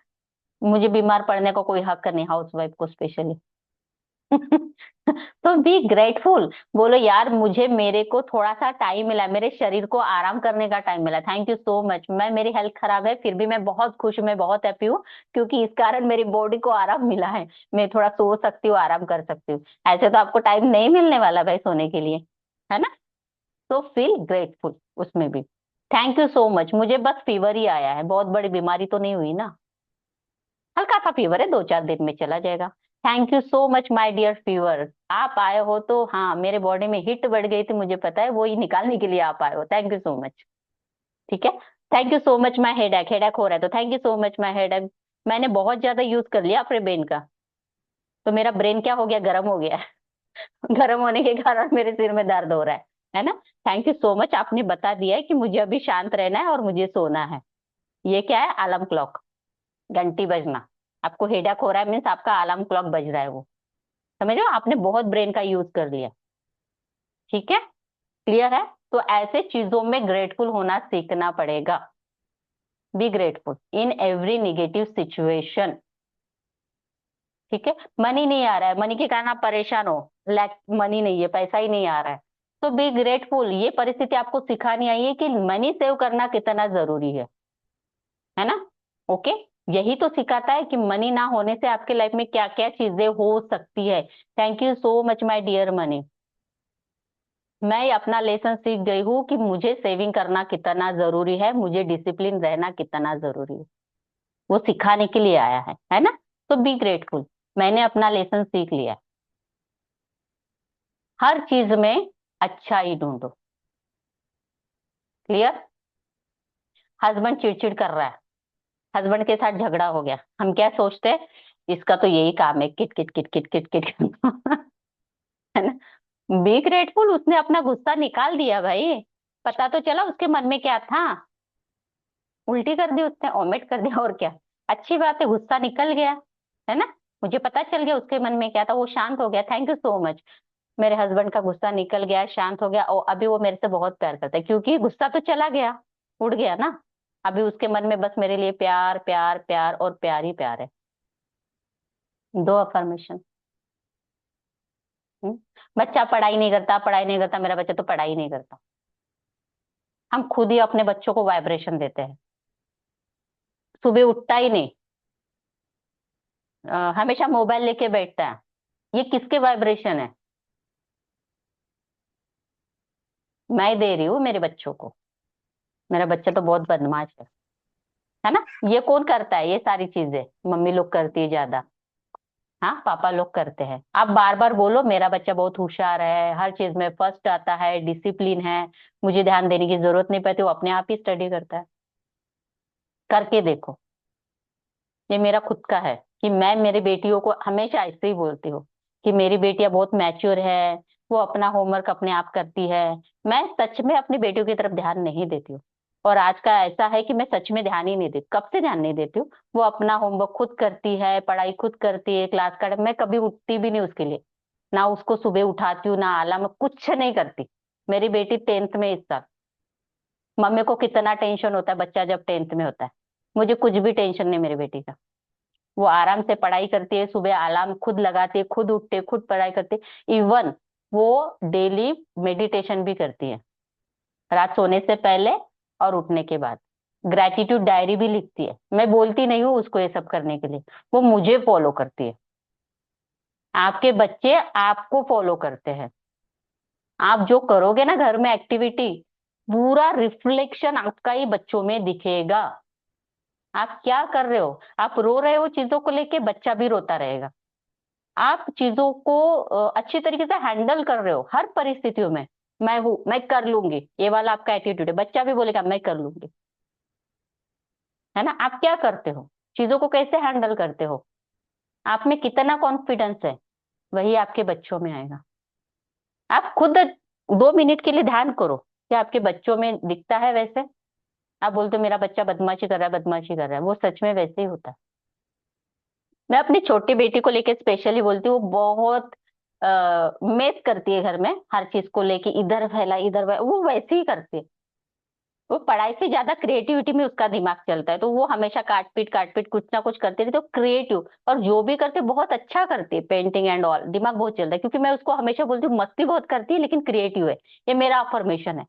मुझे बीमार पड़ने का कोई हक नहीं, हाउस वाइफ को स्पेशली। तो बी ग्रेटफुल, बोलो यार मुझे, मेरे को थोड़ा सा टाइम मिला, मेरे शरीर को आराम करने का टाइम मिला, थैंक यू सो मच। मैं, मेरी हेल्थ खराब है फिर भी मैं बहुत खुश हूँ, मैं बहुत हैप्पी हूँ, क्योंकि इस कारण मेरी बॉडी को आराम मिला है, मैं थोड़ा सो सकती हूँ, आराम कर सकती हूँ। ऐसे तो आपको टाइम नहीं मिलने वाला भाई सोने के लिए, है ना। तो फील ग्रेटफुल उसमें भी। थैंक यू सो मच, मुझे बस फीवर ही आया है, बहुत बड़ी बीमारी तो नहीं हुई ना, हल्का सा फीवर है, 2-4 दिन में चला जाएगा। Thank you so much my dear viewer. आप आए हो तो हाँ, मेरे बॉडी में हिट बढ़ गई थी, मुझे पता है, वो ही निकालने के लिए आप आए हो। Thank you so much. ठीक है। Thank you so much my headache, headache हो रहा है तो thank you so much my headache. मैंने बहुत ज्यादा यूज कर लिया अपने ब्रेन का, तो मेरा ब्रेन क्या हो गया, गर्म हो गया। गर्म होने के कारण मेरे सिर में दर्द हो रहा है ना। थैंक यू सो मच, आपने बता दिया है कि मुझे अभी शांत रहना है और मुझे सोना है। ये क्या है, अलार्म क्लॉक, घंटी बजना। आपको हेडेक हो रहा है मीन्स आपका अलार्म क्लॉक बज रहा है वो। समझ रहे हो, आपने बहुत ब्रेन का यूज कर लिया। ठीक है, क्लियर है। तो ऐसे चीजों में ग्रेटफुल होना सीखना पड़ेगा। Be grateful in every negative situation. ठीक है। मनी नहीं आ रहा है, मनी के कारण आप परेशान हो, लैक मनी नहीं है, पैसा ही नहीं आ रहा है, तो बी ग्रेटफुल। ये परिस्थिति आपको सिखानी आई है कि मनी सेव करना कितना जरूरी है ना। ओके। यही तो सिखाता है कि मनी ना होने से आपके लाइफ में क्या क्या चीजें हो सकती है। Thank you so much my dear money. मैं अपना लेसन सीख गई हूँ कि मुझे सेविंग करना कितना जरूरी है, मुझे डिसिप्लिन रहना कितना जरूरी है। वो सिखाने के लिए आया है ना। तो बी ग्रेटफुल। मैंने अपना लेसन सीख लिया। हर चीज में अच्छा ही ढूंढो। क्लियर। हस्बैंड चिड़चिड़ कर रहा है, हस्बैंड के साथ झगड़ा हो गया, हम क्या सोचते हैं, इसका तो यही काम है, kit kit kit kit kit kit. है ना। बी ग्रेटफुल, उसने अपना गुस्सा निकाल दिया भाई। पता तो चला उसके मन में क्या था, उल्टी कर दी उसने, ओमिट कर दिया, और क्या। अच्छी बात है, गुस्सा निकल गया, है ना। मुझे पता चल गया उसके मन में क्या था, वो शांत हो गया। Thank you so much. मेरे हस्बैंड का गुस्सा निकल गया, शांत हो गया, और अभी वो मेरे से बहुत प्यार करता है, क्योंकि गुस्सा तो चला गया, उड़ गया ना। अभी उसके मन में बस मेरे लिए प्यार प्यार प्यार और प्यार ही प्यार है। दो अफर्मेशन। बच्चा पढ़ाई नहीं करता, पढ़ाई नहीं करता, मेरा बच्चा तो पढ़ाई नहीं करता। हम खुद ही अपने बच्चों को वाइब्रेशन देते हैं। सुबह उठता ही नहीं, हमेशा मोबाइल लेके बैठता है। ये किसके वाइब्रेशन है? मैं दे रही हूँ मेरे बच्चों को। मेरा बच्चा तो बहुत बदमाश है ना। ये कौन करता है ये सारी चीजें? मम्मी लोग करती है ज्यादा। हाँ, पापा लोग करते हैं। आप बार बार बोलो मेरा बच्चा बहुत होशियार है, हर चीज में फर्स्ट आता है, डिसिप्लिन है, मुझे ध्यान देने की जरूरत नहीं पड़ती, वो अपने आप ही स्टडी करता है। करके देखो। ये मेरा खुद का है कि मैं मेरी बेटियों को हमेशा ऐसे ही बोलती हूँ कि मेरी बेटियां बहुत मैच्योर है, वो अपना होमवर्क अपने आप करती है। मैं सच में अपनी बेटियों की तरफ ध्यान नहीं देती हूँ। और आज का ऐसा है कि मैं सच में ध्यान ही नहीं देती, कब से ध्यान नहीं देती हूँ। वो अपना होमवर्क खुद करती है, पढ़ाई खुद करती है, क्लास का मैं कभी उठती भी नहीं उसके लिए, ना उसको सुबह उठाती हूँ, ना अलार्म, कुछ नहीं करती। मेरी बेटी 10th में इस साल। मम्मी को कितना टेंशन होता है बच्चा जब 10th में होता है, मुझे कुछ भी टेंशन नहीं मेरी बेटी का। वो आराम से पढ़ाई करती है, सुबह अलार्म खुद लगाती है, खुद उठते खुद पढ़ाई करती है। इवन वो डेली मेडिटेशन भी करती है, रात सोने से पहले और उठने के बाद। ग्रैटिट्यूड डायरी भी लिखती है। मैं बोलती नहीं हूँ उसको ये सब करने के लिए, वो मुझे फॉलो करती है। आपके बच्चे आपको फॉलो करते हैं। आप जो करोगे ना घर में एक्टिविटी, पूरा रिफ्लेक्शन आपका ही बच्चों में दिखेगा। आप क्या कर रहे हो, आप रो रहे हो चीजों को लेके, बच्चा भी रोता रहेगा। आप चीजों को अच्छी तरीके से हैंडल कर रहे हो हर परिस्थितियों में। मैं हूं, मैं कर लूंगी, ये वाला आपका एटीट्यूड है, बच्चा भी बोलेगा मैं कर लूंगी। है ना। आप क्या करते हो, चीजों को कैसे हैंडल करते हो, आप में कितना कॉन्फिडेंस है, वही आपके बच्चों में आएगा। आप खुद 2 मिनट के लिए ध्यान करो, क्या आपके बच्चों में दिखता है वैसे? आप बोलते हो मेरा बच्चा बदमाशी कर रहा है, बदमाशी कर रहा है, वो सच में वैसे ही होता है। मैं अपनी छोटी बेटी को लेके स्पेशली बोलती हूँ, वो बहुत मेस करती है घर में, हर चीज को लेके इधर फैला इधर वो वैसे ही करती है। वो पढ़ाई से ज्यादा क्रिएटिविटी में उसका दिमाग चलता है, तो वो हमेशा काट पीट कुछ ना कुछ करती रहती है, तो क्रिएटिव। और जो भी करते बहुत अच्छा करती है, पेंटिंग एंड ऑल, दिमाग बहुत चलता है, क्योंकि मैं उसको हमेशा बोलती हूँ मस्ती बहुत करती है लेकिन क्रिएटिव है। ये मेरा अफर्मेशन है।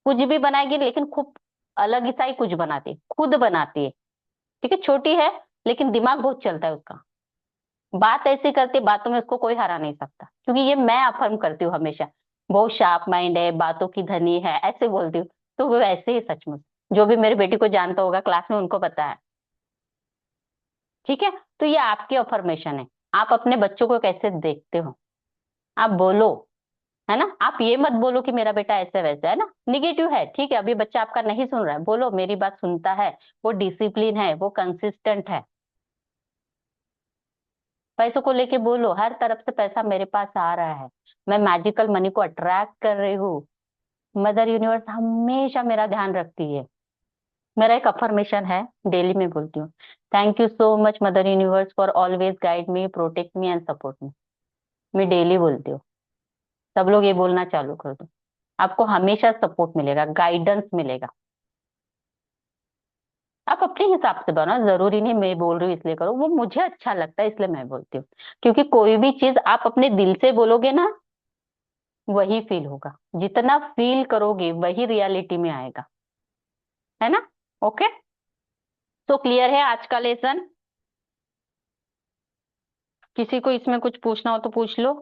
कुछ भी बनाएगी लेकिन खूब अलग ही सा ही कुछ बनाती है, खुद बनाती है। ठीक है, छोटी है लेकिन दिमाग बहुत चलता है उसका। बात ऐसी करती, बातों में उसको कोई हरा नहीं सकता, क्योंकि ये मैं अफर्म करती हूँ हमेशा। बहुत शार्प माइंड है, बातों की धनी है, ऐसे बोलती हूँ। तो वो ऐसे ही सचमुच, जो भी मेरी बेटी को जानता होगा क्लास में उनको पता है। ठीक है। तो ये आपकी अफर्मेशन है, आप अपने बच्चों को कैसे देखते हो, आप बोलो, है ना। आप ये मत बोलो कि मेरा बेटा ऐसे वैसे है ना, निगेटिव है, ठीक है, अभी बच्चा आपका नहीं सुन रहा है, बोलो मेरी बात सुनता है, वो डिसिप्लिन है, वो कंसिस्टेंट है। पैसों को लेके बोलो, हर तरफ से पैसा मेरे पास आ रहा है, मैं मैजिकल मनी को अट्रैक्ट कर रही हूँ, मदर यूनिवर्स हमेशा मेरा ध्यान रखती है। मेरा एक अफर्मेशन है, डेली में बोलती हूँ, thank you so much mother universe for always guide me, protect me and support me. मैं डेली बोलती हूँ। सब लोग ये बोलना चालू कर दो, आपको हमेशा सपोर्ट मिलेगा, गाइडेंस मिलेगा। आप अपने हिसाब से बनाओ, जरूरी नहीं मैं बोल रही हूँ इसलिए करो, वो मुझे अच्छा लगता है इसलिए मैं बोलती हूँ। क्योंकि कोई भी चीज आप अपने दिल से बोलोगे ना, वही फील होगा, जितना फील करोगे वही रियलिटी में आएगा, है ना। ओके, तो क्लियर है आज का लेसन। किसी को इसमें कुछ पूछना हो तो पूछ लो।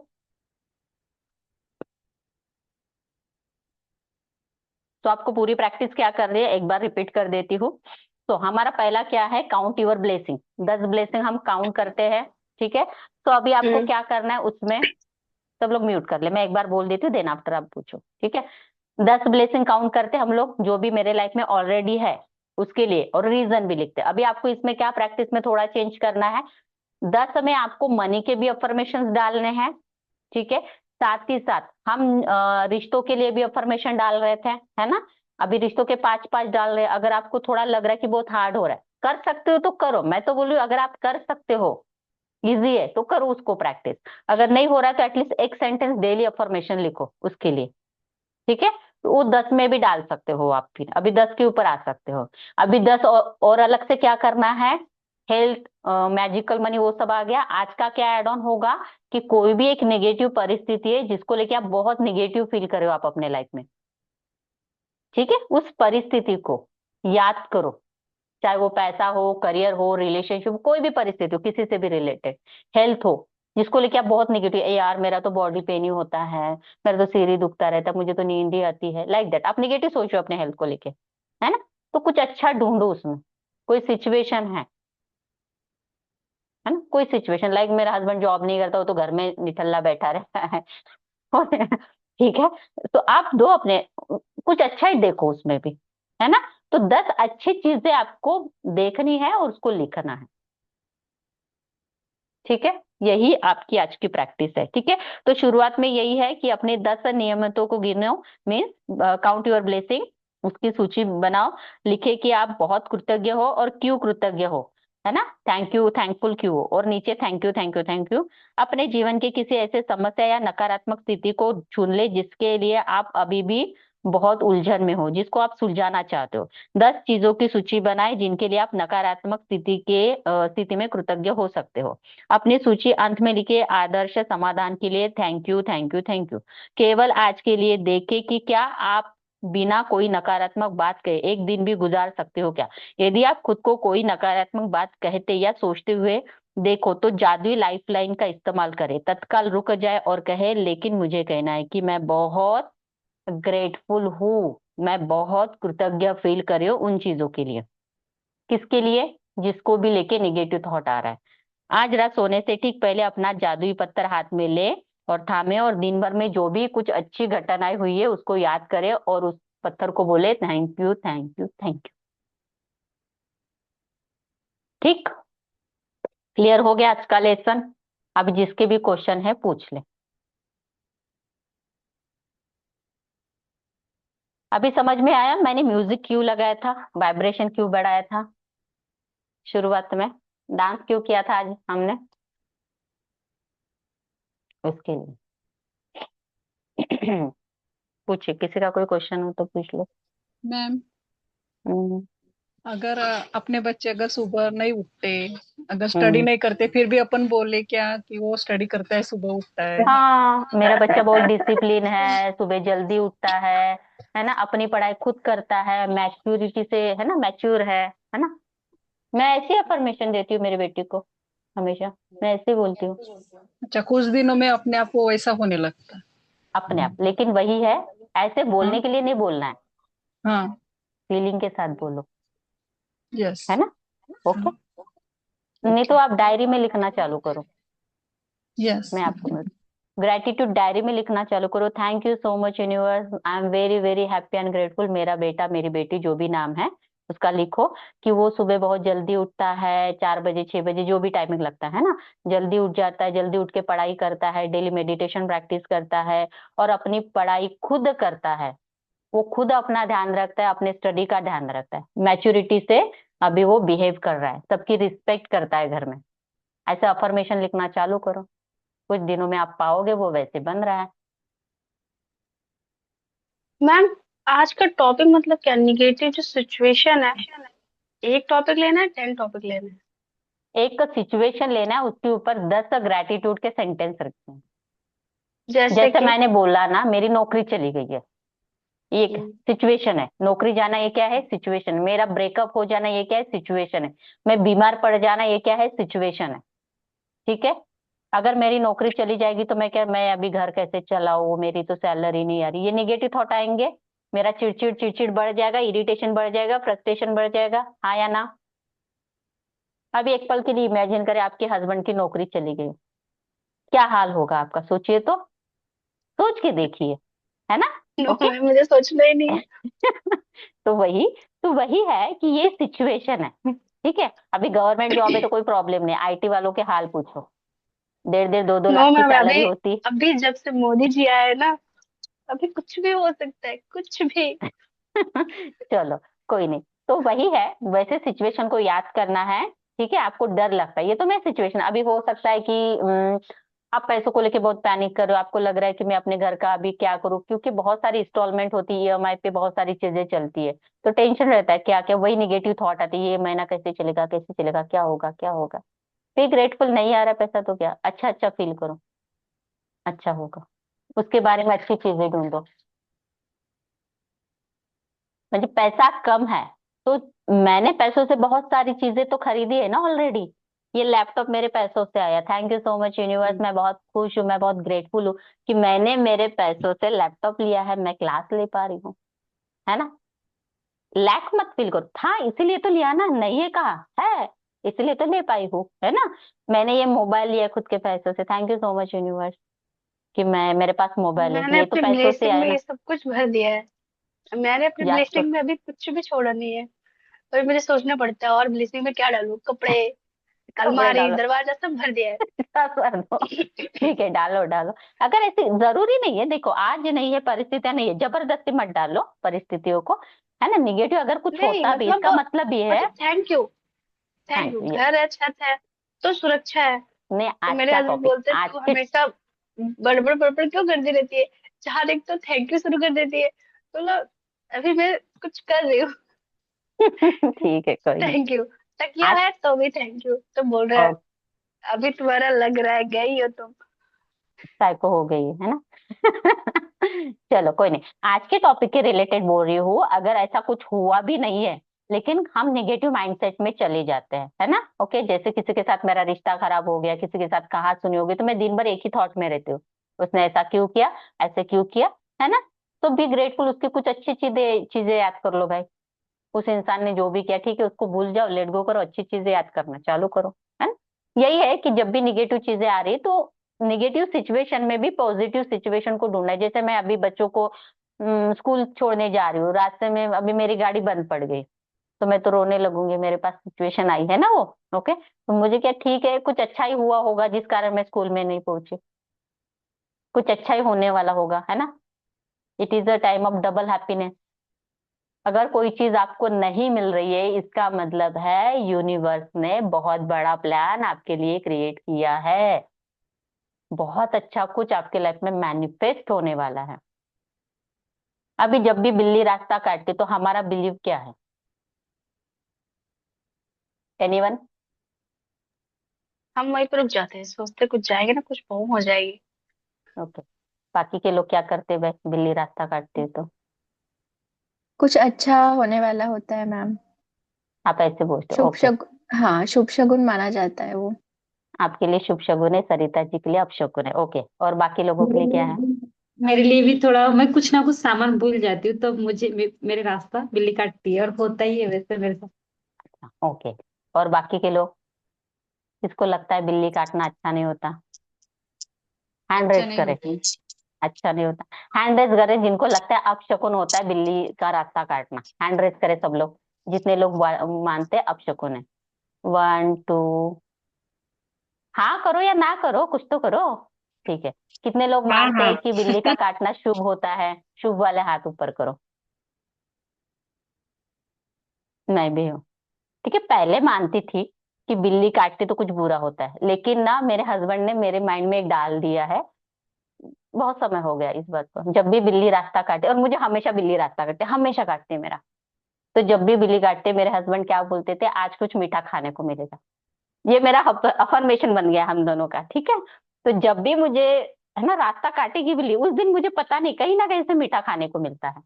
तो आपको पूरी प्रैक्टिस क्या कर रही है एक बार रिपीट कर देती हूँ। तो हमारा पहला क्या है, काउंट योर ब्लेसिंग, 10 ब्लेसिंग हम काउंट करते हैं, ठीक है। तो अभी आपको क्या करना है उसमें, सब लोग म्यूट कर ले, मैं एक बार बोल देती हूँ, देन आफ्टर आप पूछो, ठीक है। 10 ब्लेसिंग काउंट करते हम लोग, जो भी मेरे लाइफ में ऑलरेडी है उसके लिए, और रीजन भी लिखते हैं। अभी आपको इसमें क्या प्रैक्टिस में थोड़ा चेंज करना है, 10 में आपको मनी के भी अफर्मेशन डालने हैं, ठीक है। साथ ही साथ हम रिश्तों के लिए भी अफर्मेशन डाल रहे थे, है ना। अभी रिश्तों के 5-5 डाल रहे हैं। अगर आपको थोड़ा लग रहा है कि बहुत हार्ड हो रहा है, कर सकते हो तो करो, मैं तो बोल रही हूँ अगर आप कर सकते हो, इजी है तो करो उसको प्रैक्टिस। अगर नहीं हो रहा है तो एटलीस्ट एक सेंटेंस डेली अफर्मेशन लिखो उसके लिए, ठीक है। तो वो 10 में भी डाल सकते हो आप, फिर अभी 10 के ऊपर आ सकते हो। अभी 10 और अलग से क्या करना है, हेल्थ, मैजिकल मनी, वो सब आ गया। आज का क्या एड ऑन होगा कि कोई भी एक नेगेटिव परिस्थिति है जिसको लेके आप बहुत नेगेटिव फील कर रहे हो आप अपने लाइफ में, ठीक है, उस परिस्थिति को याद करो। चाहे वो पैसा हो, करियर हो, रिलेशनशिप, कोई भी परिस्थिति हो, किसी से भी रिलेटेड, हेल्थ हो, जिसको लेके आप बहुत निगेटिव, ए यार मेरा तो बॉडी पेन ही होता है, मेरा तो सिर ही दुखता रहता है, मुझे तो नींद ही आती है, लाइक दैट आप निगेटिव सोचो अपने हेल्थ को लेके, है ना। तो कुछ अच्छा ढूंढो उसमें, कोई सिचुएशन है ना, कोई सिचुएशन, लाइक मेरा हस्बैंड जॉब नहीं करता, वो तो घर में निठल्ला बैठा रहता है ठीक है। तो आप दो अपने, कुछ अच्छा ही देखो उसमें भी, है ना। तो 10 अच्छी चीजें आपको देखनी है और उसको लिखना है, ठीक है। यही आपकी आज की प्रैक्टिस है, ठीक है। तो शुरुआत में यही है कि अपने 10 नियमितों को गिनो, मीन्स काउंट योर ब्लेसिंग, उसकी सूची बनाओ, लिखे कि आप बहुत कृतज्ञ हो और क्यों कृतज्ञ हो, है ना। थैंक यू, थैंकफुल क्यों हो, और नीचे thank you thank you thank you. अपने जीवन के किसी ऐसे समस्या या नकारात्मक स्थिति को चुन ले जिसके लिए आप अभी भी बहुत उलझन में हो, जिसको आप सुलझाना चाहते हो। 10 चीजों की सूची बनाए जिनके लिए आप नकारात्मक स्थिति में कृतज्ञ हो सकते हो। अपनी सूची अंत में लिखे आदर्श समाधान के लिए thank you thank you thank you. केवल आज के लिए देखें कि क्या आप बिना कोई नकारात्मक बात कहे एक दिन भी गुजार सकते हो क्या। यदि आप खुद को कोई नकारात्मक बात कहते या सोचते हुए देखो तो जादुई लाइफलाइन का इस्तेमाल करें, तत्काल रुक जाए और कहे लेकिन मुझे कहना है कि मैं बहुत ग्रेटफुल हूँ, मैं बहुत कृतज्ञ फील कर रही हूँ उन चीजों के लिए। किसके लिए, जिसको भी लेके निगेटिव थॉट आ रहा है। आज रात सोने से ठीक पहले अपना जादुई पत्थर हाथ में ले और थामे, और दिन भर में जो भी कुछ अच्छी घटनाएं हुई है उसको याद करे और उस पत्थर को बोले thank you thank you thank you. ठीक, क्लियर हो गया आज का लेसन। अब जिसके भी क्वेश्चन है पूछ ले। अभी समझ में आया मैंने म्यूजिक क्यों लगाया था, वाइब्रेशन क्यों बढ़ाया था शुरुआत में, डांस क्यों किया था आज हमने, उसके लिए पूछिए, किसी का कोई क्वेश्चन हो तो पूछ लो। मैम, हम्म। अगर अपने बच्चे अगर सुबह नहीं उठते, अगर स्टडी हम्म। नहीं करते, फिर भी अपन बोले क्या कि वो स्टडी करता है, सुबह उठता है। हाँ, मेरा बच्चा बहुत डिसिप्लिन है, सुबह जल्दी उठता है ना, अपनी पढ़ाई खुद करता है, मैच्योरिटी से, है ना, मैच्योर है ना। मैं ऐसी अफर्मेशन देती हूँ मेरी बेटी को, हमेशा मैं ऐसे ही बोलती हूँ, अच्छा, कुछ दिनों में अपने आप वो वैसा होने लगता है। अपने आप। लेकिन वही है, ऐसे हाँ, बोलने के लिए नहीं बोलना है, हाँ, फीलिंग के साथ बोलो, यस, है ना। ओके, हाँ, नहीं तो ओके, आप डायरी में लिखना चालू करो, यस। मैं आपको ग्रेटिट्यूड डायरी में लिखना चालू करो। Thank you so much universe, I am very very happy and grateful. मेरा बेटा मेरी बेटी जो भी नाम है उसका लिखो कि वो सुबह बहुत जल्दी उठता है, 4 बजे 6 बजे जो भी टाइमिंग लगता है ना, जल्दी उठ जाता है, जल्दी उठ के पढ़ाई करता है, डेली मेडिटेशन प्रैक्टिस करता है और अपनी पढ़ाई खुद करता है। वो खुद अपना ध्यान रखता है, अपने स्टडी का ध्यान रखता है, मैच्योरिटी से अभी वो बिहेव कर रहा है, सबकी रिस्पेक्ट करता है घर में। ऐसे अफर्मेशन लिखना चालू करो, कुछ दिनों में आप पाओगे वो वैसे बन रहा है। मैम, आज का टॉपिक मतलब क्या, निगेटिव जो सिचुएशन है, एक टॉपिक लेना है 10 टॉपिक लेना है? एक सिचुएशन लेना है, उसके ऊपर 10 ग्रेटिट्यूड के सेंटेंस रखते हैं। जैसे जैसे कि मैंने बोला ना, मेरी नौकरी चली गई है, ये एक सिचुएशन है। नौकरी जाना ये क्या है, सिचुएशन। मेरा ब्रेकअप हो जाना ये क्या है, सिचुएशन है। मैं बीमार पड़ जाना ये क्या है, सिचुएशन है। ठीक है। अगर मेरी नौकरी चली जाएगी तो मैं अभी घर कैसे चलाऊं, मेरी तो सैलरी नहीं आ रही, ये निगेटिव थॉट आएंगे। मेरा चिड़चिड़ चिड़चिड़ बढ़ जाएगा, इरिटेशन बढ़ जाएगा, फ्रस्ट्रेशन बढ़ जाएगा, हाँ या ना? अभी एक पल के लिए इमेजिन करें आपके हस्बैंड की नौकरी चली गई, क्या हाल होगा आपका, सोचिए तो, सोच के देखिए, है ना? No okay. मैम, मुझे सोचना ही नहीं है। तो वही तो वही है कि ये सिचुएशन है। ठीक है। अभी गवर्नमेंट जॉब है तो कोई प्रॉब्लम नहीं, आईटी वालों के हाल पूछो, 1.5 2 2 लाख नो की मैम, सैलरी अभी होती। अभी जब से मोदी जी आए ना, अभी कुछ भी हो सकता है, कुछ भी। चलो, कोई नहीं। तो वही है, वैसे सिचुएशन को याद करना है। ठीक है। आपको डर लगता है, ये तो मैं सिचुएशन, अभी हो सकता है कि आप पैसों को लेके बहुत पैनिक कर रहे हो, आपको लग रहा है कि मैं अपने घर का अभी क्या करूं, क्योंकि बहुत सारी इंस्टॉलमेंट होती है, ईएमआई पे बहुत सारी चीजें चलती है, तो टेंशन रहता है, क्या क्या, वही निगेटिव थॉट आती है, ये महीना कैसे चलेगा, कैसे चलेगा, क्या होगा क्या होगा। फिर ग्रेटफुल नहीं आ रहा पैसा तो क्या, अच्छा अच्छा फील करो, अच्छा होगा, उसके बारे में अच्छी चीजें ढूंढो। म्हणजे पैसा कम है तो मैंने पैसों से बहुत सारी चीजें तो खरीदी है ना ऑलरेडी। ये लैपटॉप मेरे पैसों से आया, thank you so much universe, मैं बहुत खुश हूँ, मैं बहुत ग्रेटफुल हूँ कि मैंने मेरे पैसों से लैपटॉप लिया है, मैं क्लास ले पा रही हूँ, है ना? लैक मत फील करो, था इसीलिए तो लिया ना, नहीं है कहा है, इसलिए तो ले पाई हूँ, है ना? मैंने ये मोबाइल लिया खुद के पैसों से, thank you so much universe कि मैं, मेरे पास मोबाइल है, मैंने ये तो अपनी पैसों से ब्लेसिंग आया में ना। ये सब कुछ भर दिया है। मैंने अपनी याद तो ब्लेसिंग में अभी कुछ भी छोड़ा नहीं है। और मुझे सोचना पड़ता है और ब्लेसिंग में क्या डालूं, कपड़े, कपड़े अलमारी, डालो। दरवाजा सब भर दिया है। कर दो। ठीक है, डालो डालो। अगर ऐसे जरूरी नहीं है, देखो आज नहीं है, परिस्थितियां नहीं है, जबरदस्ती मत डालो परिस्थितियों को, है ना? निगेटिव अगर कुछ नहीं होता भी, मतलब, इसका मतलब ये है। अच्छा thank you, thank thank you, you. घर है, छत है, तो सुरक्षा है। ने तो आज मेरे का हस्बैंड टॉपिक, बोलते हैं आज तू के हमेशा बड़बड़ बड़बड़ क्यों करती रहती है, जहाँ देख तो थैंक यू शुरू कर देती है। तो लो, अभी मैं कुछ कर रही हूँ। ठीक है, कोई नहीं। थैंक यू, तकिया आज है तो भी थैंक यू, तो बोल रहा है और अभी तुम्हारा लग रहा है गई हो तुम। साइको हो गई है ना? चलो कोई नहीं, आज के टॉपिक के रिलेटेड बोल रही हूँ, अगर ऐसा कुछ हुआ भी नहीं है लेकिन हम नेगेटिव माइंडसेट में चले जाते हैं, है ना? ओके, जैसे किसी के साथ मेरा रिश्ता खराब हो गया, किसी के साथ कहा सुनी होगी, तो मैं दिन भर एक ही थॉट में रहती हूँ, उसने ऐसा क्यों किया, ऐसे क्यों किया, है ना? तो बी ग्रेटफुल, उसकी कुछ अच्छी चीजें चीजें याद कर लो भाई, उस इंसान ने जो भी किया, ठीक है, उसको भूल जाओ, लेट गो करो, अच्छी चीजें याद करना चालू करो, है ना? यही है कि जब भी निगेटिव चीजें आ रही तो निगेटिव सिचुएशन में भी पॉजिटिव सिचुएशन को ढूंढना है। जैसे मैं अभी बच्चों को स्कूल छोड़ने जा रही हूँ, रास्ते में अभी मेरी गाड़ी बंद पड़ गई, तो मैं तो रोने लगूंगी, मेरे पास सिचुएशन आई है ना वो। ओके, तो मुझे क्या, ठीक है, कुछ अच्छा ही हुआ होगा जिस कारण मैं स्कूल में नहीं पहुंची, कुछ अच्छा ही होने वाला होगा, है ना? It is a time of double happiness. अगर कोई चीज आपको नहीं मिल रही है, इसका मतलब है यूनिवर्स ने बहुत बड़ा प्लान आपके लिए क्रिएट किया है, बहुत अच्छा कुछ आपके लाइफ में मैनिफेस्ट होने वाला है। अभी जब भी बिल्ली रास्ता काटती तो हमारा बिलीव क्या है? एनीवन? हम वहीं पर रुक जाते हैं, सोचते कुछ जाएंगे ना, कुछ प्रॉब्लम हो जाएगी। ओके। बाकी के लोग क्या करते हैं बिल्ली रास्ता काटती है तो? कुछ अच्छा होने वाला होता है मैम। आप ऐसे बोलते हो, शुभ ओके। शगुन, हाँ शुभ शगुन माना जाता है वो। आपके लिए शुभ शगुन है, सरिता जी के लिए अपशगुन है, ओके। और बाकी लोगों के लिए क्या है? मेरे लिए भी थोड़ा, मैं कुछ ना कुछ सामान भूल जाती हूँ तो मुझे मेरे रास्ता बिल्ली काटती है, और होता ही है वैसे मेरे साथ। ओके। और बाकी के लोग, किसको लगता है बिल्ली काटना अच्छा नहीं होता? हैंड अच्छा रेज नहीं करे। होता। अच्छा नहीं होता। हैंड रेज करे जिनको लगता है अपशकुन होता है बिल्ली का रास्ता काटना। हैंड रेज करे सब लोग, जितने लोग मानते हैं अपशकुन है। 1 2। हाँ करो या ना करो, कुछ तो करो। ठीक है। कितने लोग हाँ मानते हाँ। हैं कि बिल्ली का काटना शुभ होता है? शुभ वाले हाथ ऊपर करो। मैं भी हूँ। ठीक है, पहले मानती थी कि बिल्ली काटती तो कुछ बुरा होता है, लेकिन ना मेरे हस्बैंड ने मेरे माइंड में एक डाल दिया है। बहुत समय हो गया इस बात को, जब भी बिल्ली रास्ता काटे, और मुझे हमेशा बिल्ली रास्ता काटते, हमेशा काटते हैं मेरा। तो जब भी बिल्ली काटते मेरे हस्बैंड क्या बोलते थे, आज कुछ मीठा खाने को मिलेगा। ये मेरा अफर्मेशन बन गया हम दोनों का। ठीक है। तो जब भी मुझे, है ना, रास्ता काटेगी बिल्ली, उस दिन मुझे पता नहीं कहीं ना कहीं से मीठा खाने को मिलता है।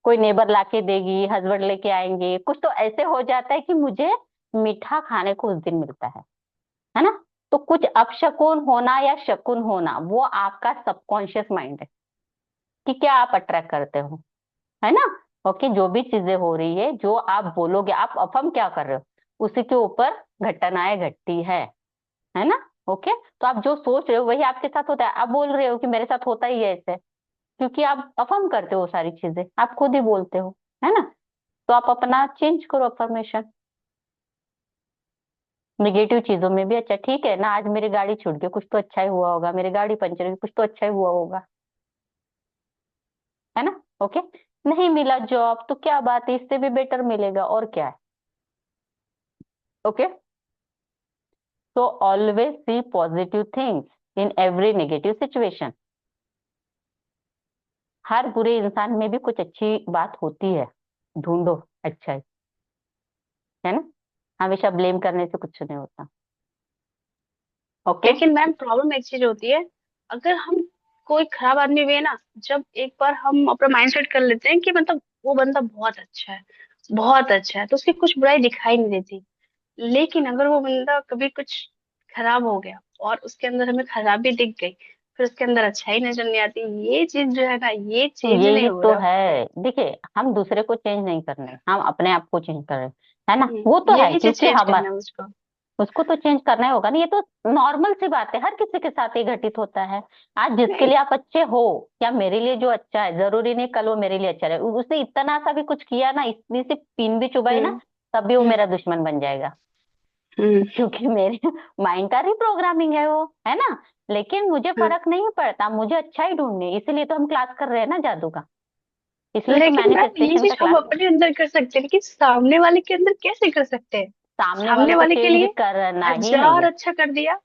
कोई नेबर लाके देगी, हस्बैंड लेके आएंगे, कुछ तो ऐसे हो जाता है कि मुझे मीठा खाने को उस दिन मिलता है ना। तो कुछ अपशकुन होना या शकुन होना वो आपका सबकॉन्शियस माइंड है कि क्या आप अट्रैक्ट करते हो, है ना। ओके, जो भी चीजें हो रही है, जो आप बोलोगे, आप अफर्म क्या कर रहे हो, उसी के ऊपर घटनाएं घटती है ना। ओके, तो आप जो सोच रहे हो वही आपके साथ होता है। आप बोल रहे हो कि मेरे साथ होता ही है ऐसे, क्योंकि आप अफर्म करते हो, वो सारी चीजें आप खुद ही बोलते हो, है ना। तो आप अपना चेंज करो अफर्मेशन। निगेटिव चीजों में भी अच्छा, ठीक है ना, आज मेरी गाड़ी छूट गई, कुछ तो अच्छा ही हुआ होगा, मेरी गाड़ी पंचर हुई, कुछ तो अच्छा ही हुआ होगा, है ना। ओके। नहीं मिला जॉब तो क्या बात है, इससे भी बेटर मिलेगा, और क्या है। Okay. So always see positive things in every negative situation. हर बुरे इंसान में भी कुछ अच्छी बात होती है, ढूंढो अच्छाई, है ना। हमेशा ब्लेम करने से कुछ नहीं होता। ओके। लेकिन मैम प्रॉब्लम एक चीज होती है, अगर हम कोई खराब आदमी भी है ना, जब एक बार हम अपना माइंड सेट कर लेते हैं कि मतलब वो बंदा बहुत अच्छा है, बहुत अच्छा है, तो उसकी कुछ बुराई दिखाई नहीं देती। लेकिन अगर वो बंदा कभी कुछ खराब हो गया और उसके अंदर हमें खराबी दिख गई, फिर उसके अंदर अच्छाई नजर नहीं आती, ये चीज जो है ना, ये चेंज नहीं यही हो तो रहा। है। देखिए, हम दूसरे को चेंज नहीं कर रहे, हम अपने आप को चेंज कर रहे हैं, है ना। वो तो है, यही चीज क्योंकि चेंज हम, करना है उसको। उसको तो चेंज करना ही होगा ना, ये तो नॉर्मल सी बात है, हर किसी के साथ ये घटित होता है। आज जिसके नहीं। लिए आप अच्छे हो, क्या मेरे लिए जो अच्छा है जरूरी नहीं कल वो मेरे लिए अच्छा रहे। उसने इतना सा भी कुछ किया ना, इतनी सी पिन भी चुभाई ना, हम्म। तब भी वो हम्म। मेरा दुश्मन बन जाएगा, हम्म। क्योंकि मेरे माइंड का रिप्रोग्रामिंग है वो, है ना। लेकिन मुझे हम्म। फर्क नहीं पड़ता, मुझे अच्छा ही ढूंढने, इसीलिए तो हम क्लास कर रहे हैं ना जादू का, इसलिए तो लेकिन मैम ये मैनिफेस्टेशन का चीज हम क्लास है। अपने अंदर कर सकते हैं, लेकिन सामने वाले के अंदर कैसे कर सकते हैं? सामने सामने वाले को वाले के चेंज लिए करना ही नहीं हजार है। अच्छा कर दिया,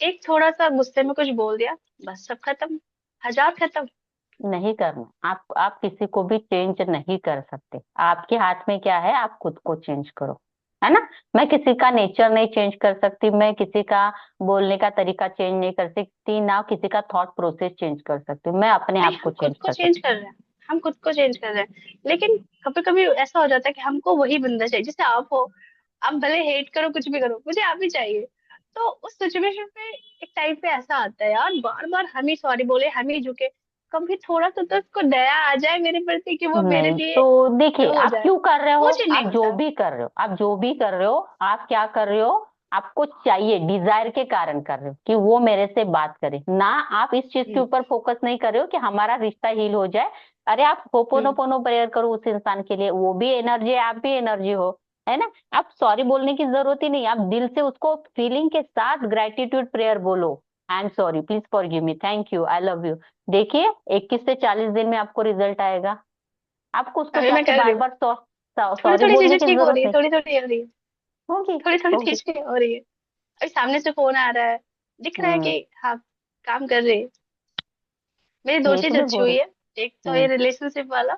एक थोड़ा सा गुस्से में कुछ बोल दिया, बस सब खत्म, हजार खत्म। नहीं करना, आप किसी को भी चेंज नहीं कर सकते। आपके हाथ में क्या है, आप खुद को चेंज करो, है ना। मैं किसी का नेचर नहीं चेंज कर सकती, मैं किसी का बोलने का तरीका चेंज नहीं कर सकती, ना किसी का थॉट प्रोसेस चेंज कर सकती हूँ, मैं अपने नहीं, आप को हम खुद चेंज को कर चेंज सकती कर रहे हैं, हम खुद को चेंज कर रहे हैं। लेकिन कभी कभी ऐसा हो जाता है कि हमको वही बंदा चाहिए, जैसे आप हो, आप भले हेट करो कुछ भी करो, मुझे आप ही चाहिए। तो उस सिचुएशन पे एक टाइम पे ऐसा आता है यार, बार बार हम ही सॉरी बोले, हम ही झुके, कभी थोड़ा तो उसको दया आ जाए मेरे प्रति कि वो हूँ। मेरे नहीं लिए तो देखिए, हो आप जाए, क्यों कर रहे हो, वो चीज नहीं आप जो होता। भी कर रहे हो, आप जो भी कर रहे हो, आप क्या कर रहे हो, आपको चाहिए, डिजायर के कारण कर रहे हो कि वो मेरे से बात करे ना। आप इस चीज के हम्म। ऊपर फोकस नहीं कर रहे हो कि हमारा रिश्ता हील हो जाए। अरे आप हम्म। होपोनोपोनो प्रेयर करो उस इंसान के लिए, वो भी एनर्जी है, आप भी एनर्जी हो, है ना। आप सॉरी बोलने की जरूरत ही नहीं, आप दिल से उसको फीलिंग के साथ ग्रेटिट्यूड प्रेयर बोलो। आई am sorry, please forgive me, thank you, I love you. देखिए 21 से 40 दिन में आपको रिजल्ट आएगा। आपको उसको अभी मैं जाके कर रही बार हूँ, बार थोड़ी सॉरी थोड़ी बोलने चीजें की ठीक हो जरूरत रही है, नहीं। थोड़ी थोड़ी हो रही है, होगी, थोड़ी थोड़ी होगी। चीजें हो रही है। अभी सामने से फोन आ रहा है, दिख रहा है हम्म। कि हाँ, काम कर रही है। मेरी दो यही तो चीज मैं अच्छी बोल हुई रही है, एक तो ये हूँ। रिलेशनशिप वाला,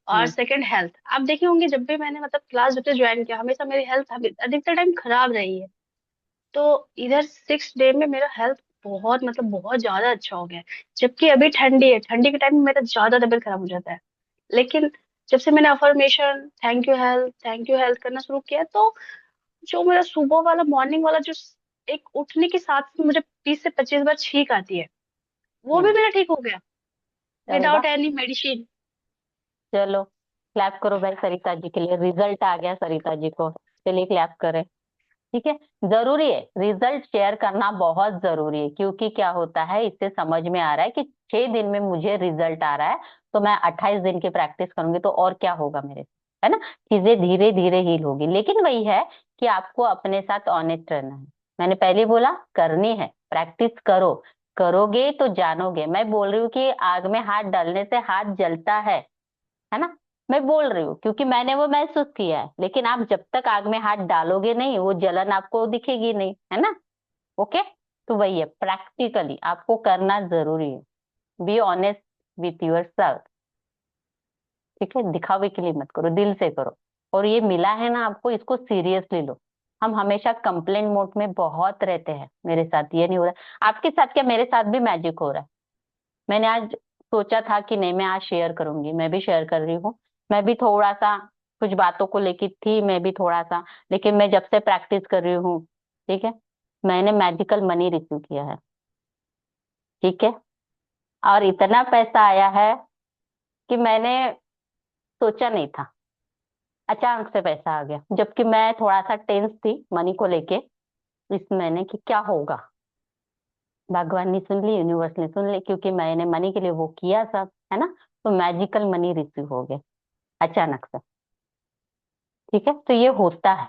और हम्म। Second health. आप देखे होंगे जब भी मैंने मतलब क्लास जब से ज्वाइन किया, हमेशा मेरी हेल्थ अधिकतर टाइम खराब रही है। तो इधर 6 डे में मेरा हेल्थ बहुत मतलब बहुत ज्यादा अच्छा हो गया है। जबकि अभी ठंडी है, ठंडी के टाइम में मेरा ज्यादा तबीयत खराब हो जाता है। लेकिन जब से मैंने अफर्मेशन थैंक यू हेल्थ करना शुरू किया, तो जो मेरा सुबह वाला मॉर्निंग वाला जो एक उठने के साथ में मुझे 20 से 25 बार छींक आती है, वो भी हम्म। मेरा ठीक हो गया, अरे विदाउट वाह, एनी मेडिसिन। चलो क्लैप करो भाई सरिता जी के लिए, रिजल्ट आ गया सरिता जी को, चलिए क्लैप करें। ठीक है, जरूरी है, रिजल्ट शेयर करना बहुत जरूरी है, क्योंकि क्या होता है, इससे समझ में आ रहा है कि 6 दिन में मुझे रिजल्ट आ रहा है, तो मैं 28 दिन की प्रैक्टिस करूंगी तो और क्या होगा मेरे से, है ना। चीजें धीरे धीरे हील होगी, लेकिन वही है कि आपको अपने साथ ऑनेस्ट रहना है। मैंने पहले बोला करनी है, प्रैक्टिस करो, करोगे तो जानोगे। मैं बोल रही हूँ कि आग में हाथ डालने से हाथ जलता है ना। मैं बोल रही हूँ क्योंकि मैंने वो महसूस किया है, लेकिन आप जब तक आग में हाथ डालोगे नहीं, वो जलन आपको दिखेगी नहीं, है ना। ओके, तो वही है, प्रैक्टिकली आपको करना जरूरी है। Be honest with your self, ठीक है, दिखावे के लिए मत करो, दिल से करो। और ये मिला है ना आपको, इसको सीरियसली लो। हम हमेशा कंप्लेन मोड में बहुत रहते हैं, मेरे साथ ये नहीं हो रहा, आपके साथ क्या, मेरे साथ भी मैजिक हो रहा है। मैंने आज सोचा था कि नहीं, मैं आज शेयर करूंगी, मैं भी शेयर कर रही हूँ। मैं भी थोड़ा सा कुछ बातों को लेकर थी, मैं भी थोड़ा सा, लेकिन मैं जब से प्रैक्टिस कर रही हूँ, ठीक है, मैंने मैजिकल मनी रिसीव किया है, ठीक है। और इतना पैसा आया है कि मैंने सोचा नहीं था, अचानक से पैसा आ गया, जबकि मैं थोड़ा सा टेंस थी मनी को लेके इस महीने कि क्या होगा। भगवान ने सुन ली, यूनिवर्स ने सुन ली, क्योंकि मैंने मनी के लिए वो किया सब, है ना। तो मैजिकल मनी रिसीव हो गया अचानक से, ठीक है। तो ये होता है,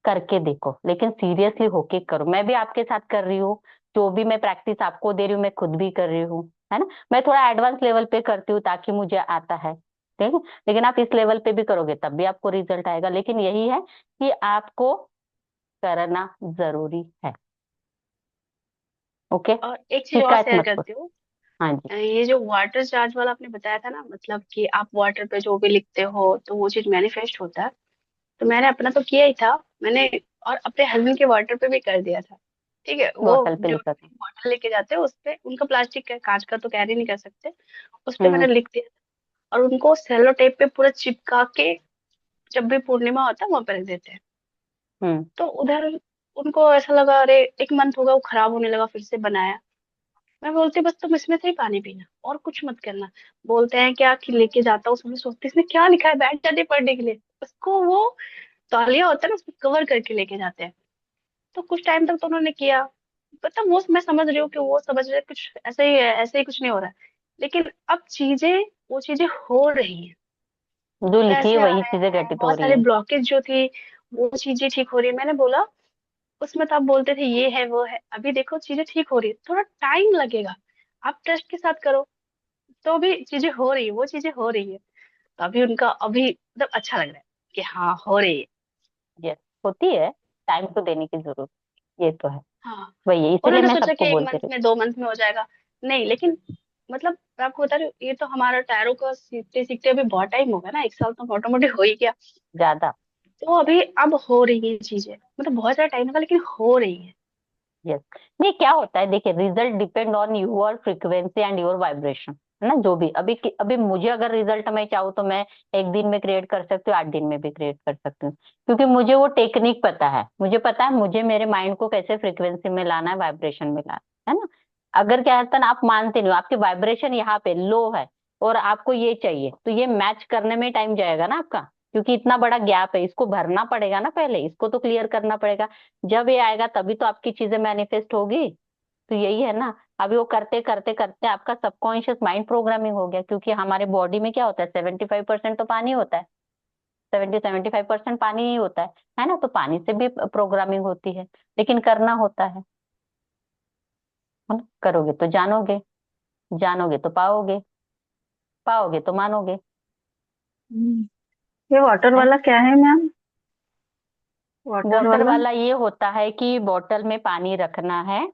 करके देखो, लेकिन सीरियसली होके करो। मैं भी आपके साथ कर रही हूँ, जो भी मैं प्रैक्टिस आपको दे रही हूँ मैं खुद भी कर रही हूँ, है ना। मैं थोड़ा एडवांस लेवल पे करती हूँ ताकि मुझे आता है, ठीक है। लेकिन आप इस लेवल पे भी करोगे तब भी आपको रिजल्ट आएगा, लेकिन यही है कि आपको करना जरूरी है। ओके, और एक चीज और शिकायत शेयर मत करो। करती हूँ। हाँ जी। ये जो वाटर चार्ज वाला आपने बताया था ना, मतलब कि आप वाटर पे जो भी लिखते हो तो वो चीज मैनिफेस्ट होता है। तो मैंने अपना तो किया ही था, मैंने और अपने हस्बैंड के वाटर पे भी कर दिया था। ठीक है, वो बॉटल पे जो लिखा था। बॉटल लेके जाते हैं उस पे, उनका प्लास्टिक का, कांच का तो कैरी नहीं कर सकते, उस पे हम्म। मैंने लिख दिया और उनको सेलो टेप पे पूरा चिपका के, जब भी पूर्णिमा होता है वहां पे रख देते हैं। हम्म। तो उधर उनको ऐसा लगा, अरे 1 मंथ होगा वो खराब होने लगा, फिर से बनाया। मैं बोलती बस तुम इसमें से ही पानी पीना और कुछ मत करना। बोलते हैं क्या कि लेके जाता हूँ, उसमें सोचती इसमें क्या लिखा है, बैठ जाती है पढ़ने के लिए, उसको वो तौलिया होता है ना उसको कवर करके लेके जाते हैं। तो कुछ टाइम तक तो उन्होंने किया, मतलब वो मैं समझ रही हूँ कि वो समझ रहे कुछ ऐसे ही है, ऐसे ही कुछ नहीं हो रहा है। लेकिन अब चीजें, वो चीजें हो रही हैं, जो लिखी है पैसे आ वही रहे चीजें हैं, घटित हो बहुत रही सारे है। ब्लॉकेज जो थी वो चीजें ठीक हो रही है। मैंने बोला उसमें तो आप बोलते थे ये है वो है, अभी देखो चीजें ठीक हो रही है, थोड़ा टाइम लगेगा, आप ट्रस्ट के साथ करो। तो अभी चीजें हो रही है, वो चीजें हो रही है। तो अभी उनका अभी मतलब अच्छा लग रहा है कि हाँ हो रही है। यस, होती है, टाइम तो देने की जरूरत, ये तो है। हाँ, वही है, इसीलिए उन्होंने मैं सोचा कि सबको एक बोलती मंथ रहती में 2 मंथ में हो जाएगा। नहीं, लेकिन मतलब मैं आपको बता रही हूँ, ये तो हमारा टैरो का सीखते सीखते अभी बहुत टाइम हो गया ना, 1 साल तो मोटा मोटी हो ही गया। हूँ ज्यादा। तो अभी अब हो रही है चीजें, मतलब बहुत सारा टाइम लगा लेकिन हो रही है। यस, ये क्या होता है, देखिए, result depend on your frequency and your vibration, है ना। जो भी अभी अभी मुझे अगर रिजल्ट मैं चाहूँ तो मैं 1 दिन में क्रिएट कर सकती हूँ, 8 दिन में भी क्रिएट कर सकती हूँ, क्योंकि मुझे वो टेक्निक पता है, मुझे पता है मुझे मेरे माइंड को कैसे फ्रीक्वेंसी में लाना है, वाइब्रेशन में लाना है ना। अगर क्या है ना, आप मानते नहीं हो, आपकी वाइब्रेशन यहाँ पे लो है और आपको ये चाहिए, तो ये मैच करने में टाइम जाएगा ना आपका, क्योंकि इतना बड़ा गैप है, इसको भरना पड़ेगा ना, पहले इसको तो क्लियर करना पड़ेगा। जब ये आएगा तभी तो आपकी चीजें मैनिफेस्ट होगी। तो यही है ना, अभी वो करते करते करते आपका सबकॉन्शियस माइंड प्रोग्रामिंग हो गया, क्योंकि हमारे बॉडी में क्या होता है, 75% तो पानी होता है, 75% पानी ही होता है ना। तो पानी से भी प्रोग्रामिंग होती है, लेकिन करना होता है ना? करोगे तो जानोगे, जानोगे तो पाओगे, पाओगे तो मानोगे, ये वाटर है ना। वाला क्या है मैम? वाटर वाटर वाला। वाला ये होता है कि बोतल में पानी रखना है,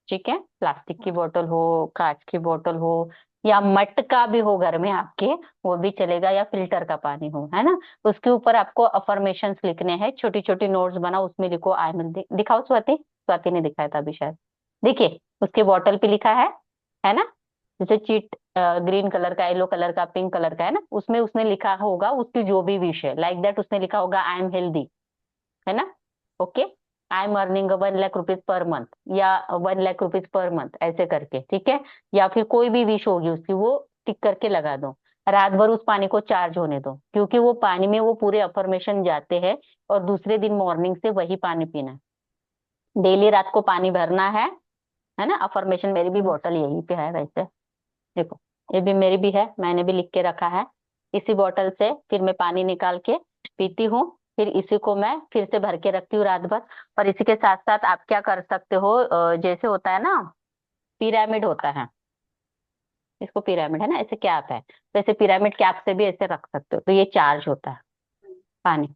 ठीक है, प्लास्टिक की बोतल हो, कांच की बोतल हो, या मटका भी हो घर में आपके, वो भी चलेगा, या फिल्टर का पानी हो, है ना। उसके ऊपर आपको अफर्मेशंस लिखने हैं, छोटी छोटी नोट्स बनाओ, उसमें लिखो आई एम, दिखाओ स्वाति, स्वाति ने दिखाया था अभी शायद, देखिए उसके बॉटल पे लिखा है ना। जैसे चीट ग्रीन कलर का, येलो कलर का, पिंक कलर का, है ना, उसमें उसने लिखा होगा उसकी जो भी विश है, लाइक दैट उसने लिखा होगा आई एम हेल्दी, है ना। Okay, I am earning 1 lakh rupees per month, या 1 लाख रुपीज पर मंथ, ऐसे करके, ठीक है। या फिर कोई भी विश होगी उसकी, वो टिक करके लगा दो। रात भर उस पानी को चार्ज होने दो, क्योंकि वो पानी में वो पूरे अफर्मेशन जाते हैं, और दूसरे दिन मॉर्निंग से वही पानी पीना है। डेली रात को पानी भरना है ना। अफर्मेशन मेरी भी बोतल यहीं पे है वैसे, देखो ये भी मेरी भी है, मैंने भी लिख के रखा है। इसी बोतल से फिर मैं पानी निकाल के पीती हूँ, फिर इसी को मैं फिर से भर के रखती हूँ रात भर। और इसी के साथ साथ आप क्या कर सकते हो, जैसे होता है ना पिरामिड होता है, इसको पिरामिड है ना, ऐसे कैप है, तो ऐसे पिरामिड कैप से भी ऐसे रख सकते हो, तो ये चार्ज होता है पानी।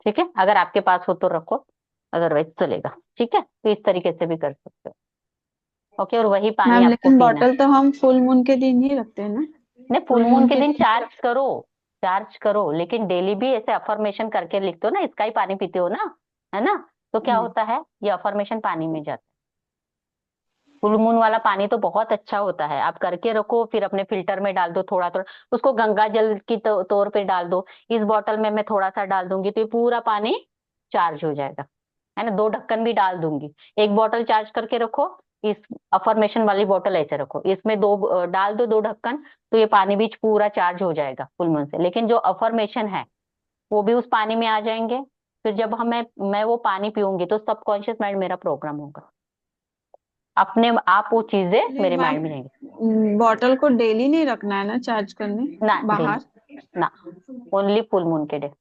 ठीक है, अगर आपके पास हो तो रखो, अदरवाइज चलेगा। ठीक है, तो इस तरीके से भी कर सकते हो। ओके, और वही पानी मैम आपको लेकिन पीना है। बॉटल तो हम फुल मून के दिन ही रखते हैं ना। नहीं, फुल फुल मून मून के के दिन दिन नहीं चार्ज करो, चार्ज करो, लेकिन डेली भी ऐसे अफर्मेशन करके लिखते हो ना, इसका ही पानी पीते हो ना, है ना, तो क्या रखते। होता है, ये अफर्मेशन पानी में जाता है। फुल मून वाला पानी तो बहुत अच्छा होता है, आप करके रखो, फिर अपने फिल्टर में डाल दो थोड़ा थोड़ा, उसको गंगा जल की तौर पे डाल दो। इस बोतल में मैं थोड़ा सा डाल दूंगी तो ये पूरा पानी चार्ज हो जाएगा, है ना। 2 ढक्कन भी डाल दूंगी, एक बोतल चार्ज करके रखो, इस अफर्मेशन वाली बोतल ऐसे रखो, इसमें डाल दो 2 ढक्कन, तो ये पानी भी पूरा चार्ज हो जाएगा फुल मून से। लेकिन जो अफर्मेशन है वो भी उस पानी में आ जाएंगे, फिर जब हमें मैं वो पानी पीऊंगी तो सबकॉन्शियस माइंड मेरा प्रोग्राम होगा, अपने आप वो चीजें नहीं मेरे माइंड में रहेंगी। मैम, बॉटल को डेली नहीं रखना है ना चार्ज करने ना बाहर। डेली ना, ओनली फुल मून के डे,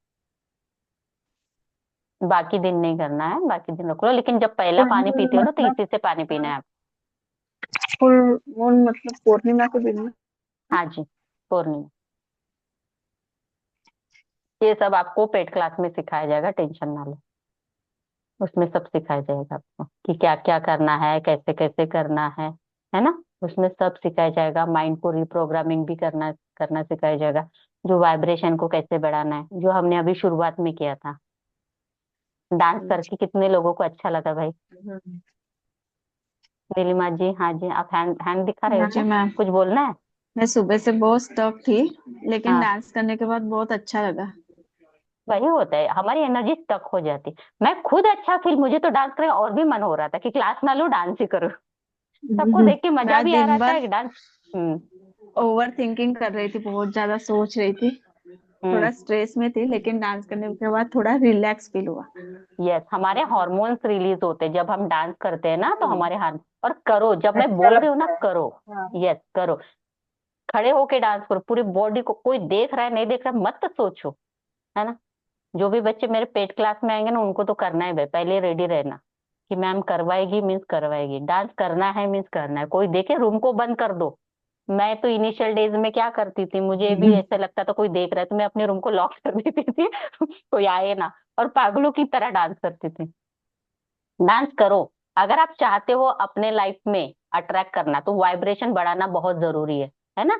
बाकी दिन नहीं करना है, बाकी दिन रख लो, लेकिन जब पहला फुल पानी मून पीते हो ना तो मतलब इसी से पानी पीना है आप। फुल मून मतलब पूर्णिमा के दिन में। हाँ जी, पूर्णिमा। ये सब आपको पेड क्लास में सिखाया जाएगा, टेंशन ना लो, उसमें सब सिखाया जाएगा आपको कि क्या क्या करना है, कैसे कैसे करना है ना। उसमें सब सिखाया जाएगा, माइंड को रिप्रोग्रामिंग भी करना करना सिखाया जाएगा, जो वाइब्रेशन को कैसे बढ़ाना है, जो हमने अभी शुरुआत में किया था। डांस करके कितने लोगों को अच्छा लगा भाई। नीलिमा जी, हाँ जी, आप हैंड हैंड दिखा रहे हो हाँ क्या, जी मैम, कुछ बोलना है। मैं सुबह से बहुत स्टक थी, लेकिन हाँ, डांस करने के बाद बहुत अच्छा लगा। वही होता है, हमारी एनर्जी स्टक हो जाती। मैं खुद अच्छा फील, मुझे तो डांस करने और भी मन हो रहा था कि क्लास ना लो, डांस ही करो। सबको देख के मजा मैं भी आ दिन रहा था भर एक डांस। हम्म। ओवर थिंकिंग कर रही थी, बहुत ज्यादा सोच रही थी, हम्म। थोड़ा स्ट्रेस में थी, लेकिन डांस करने के बाद थोड़ा रिलैक्स फील हुआ। यस, हमारे हॉर्मोन्स रिलीज होते हैं जब हम डांस करते हैं ना, तो हमारे हार्मोन। और करो, जब मैं बोल रही हूँ ना करो, यस करो, खड़े होके डांस करो, पूरी बॉडी को, कोई देख रहा है नहीं देख रहा है मत सोचो, है ना। जो भी बच्चे मेरे पेड क्लास में आएंगे ना, उनको तो करना है भाई, पहले रेडी रहना कि मैम करवाएगी मीन्स करवाएगी, डांस करना है मीन्स करना है, कोई देखे रूम को बंद कर दो। मैं तो इनिशियल डेज में क्या करती थी, मुझे भी ऐसा लगता था कोई देख रहा है तो मैं अपने रूम को लॉक कर देती थी कोई आए ना, और पागलों की तरह डांस करती थी। डांस करो, अगर आप चाहते हो अपने लाइफ में अट्रैक्ट करना, तो वाइब्रेशन बढ़ाना बहुत जरूरी है ना।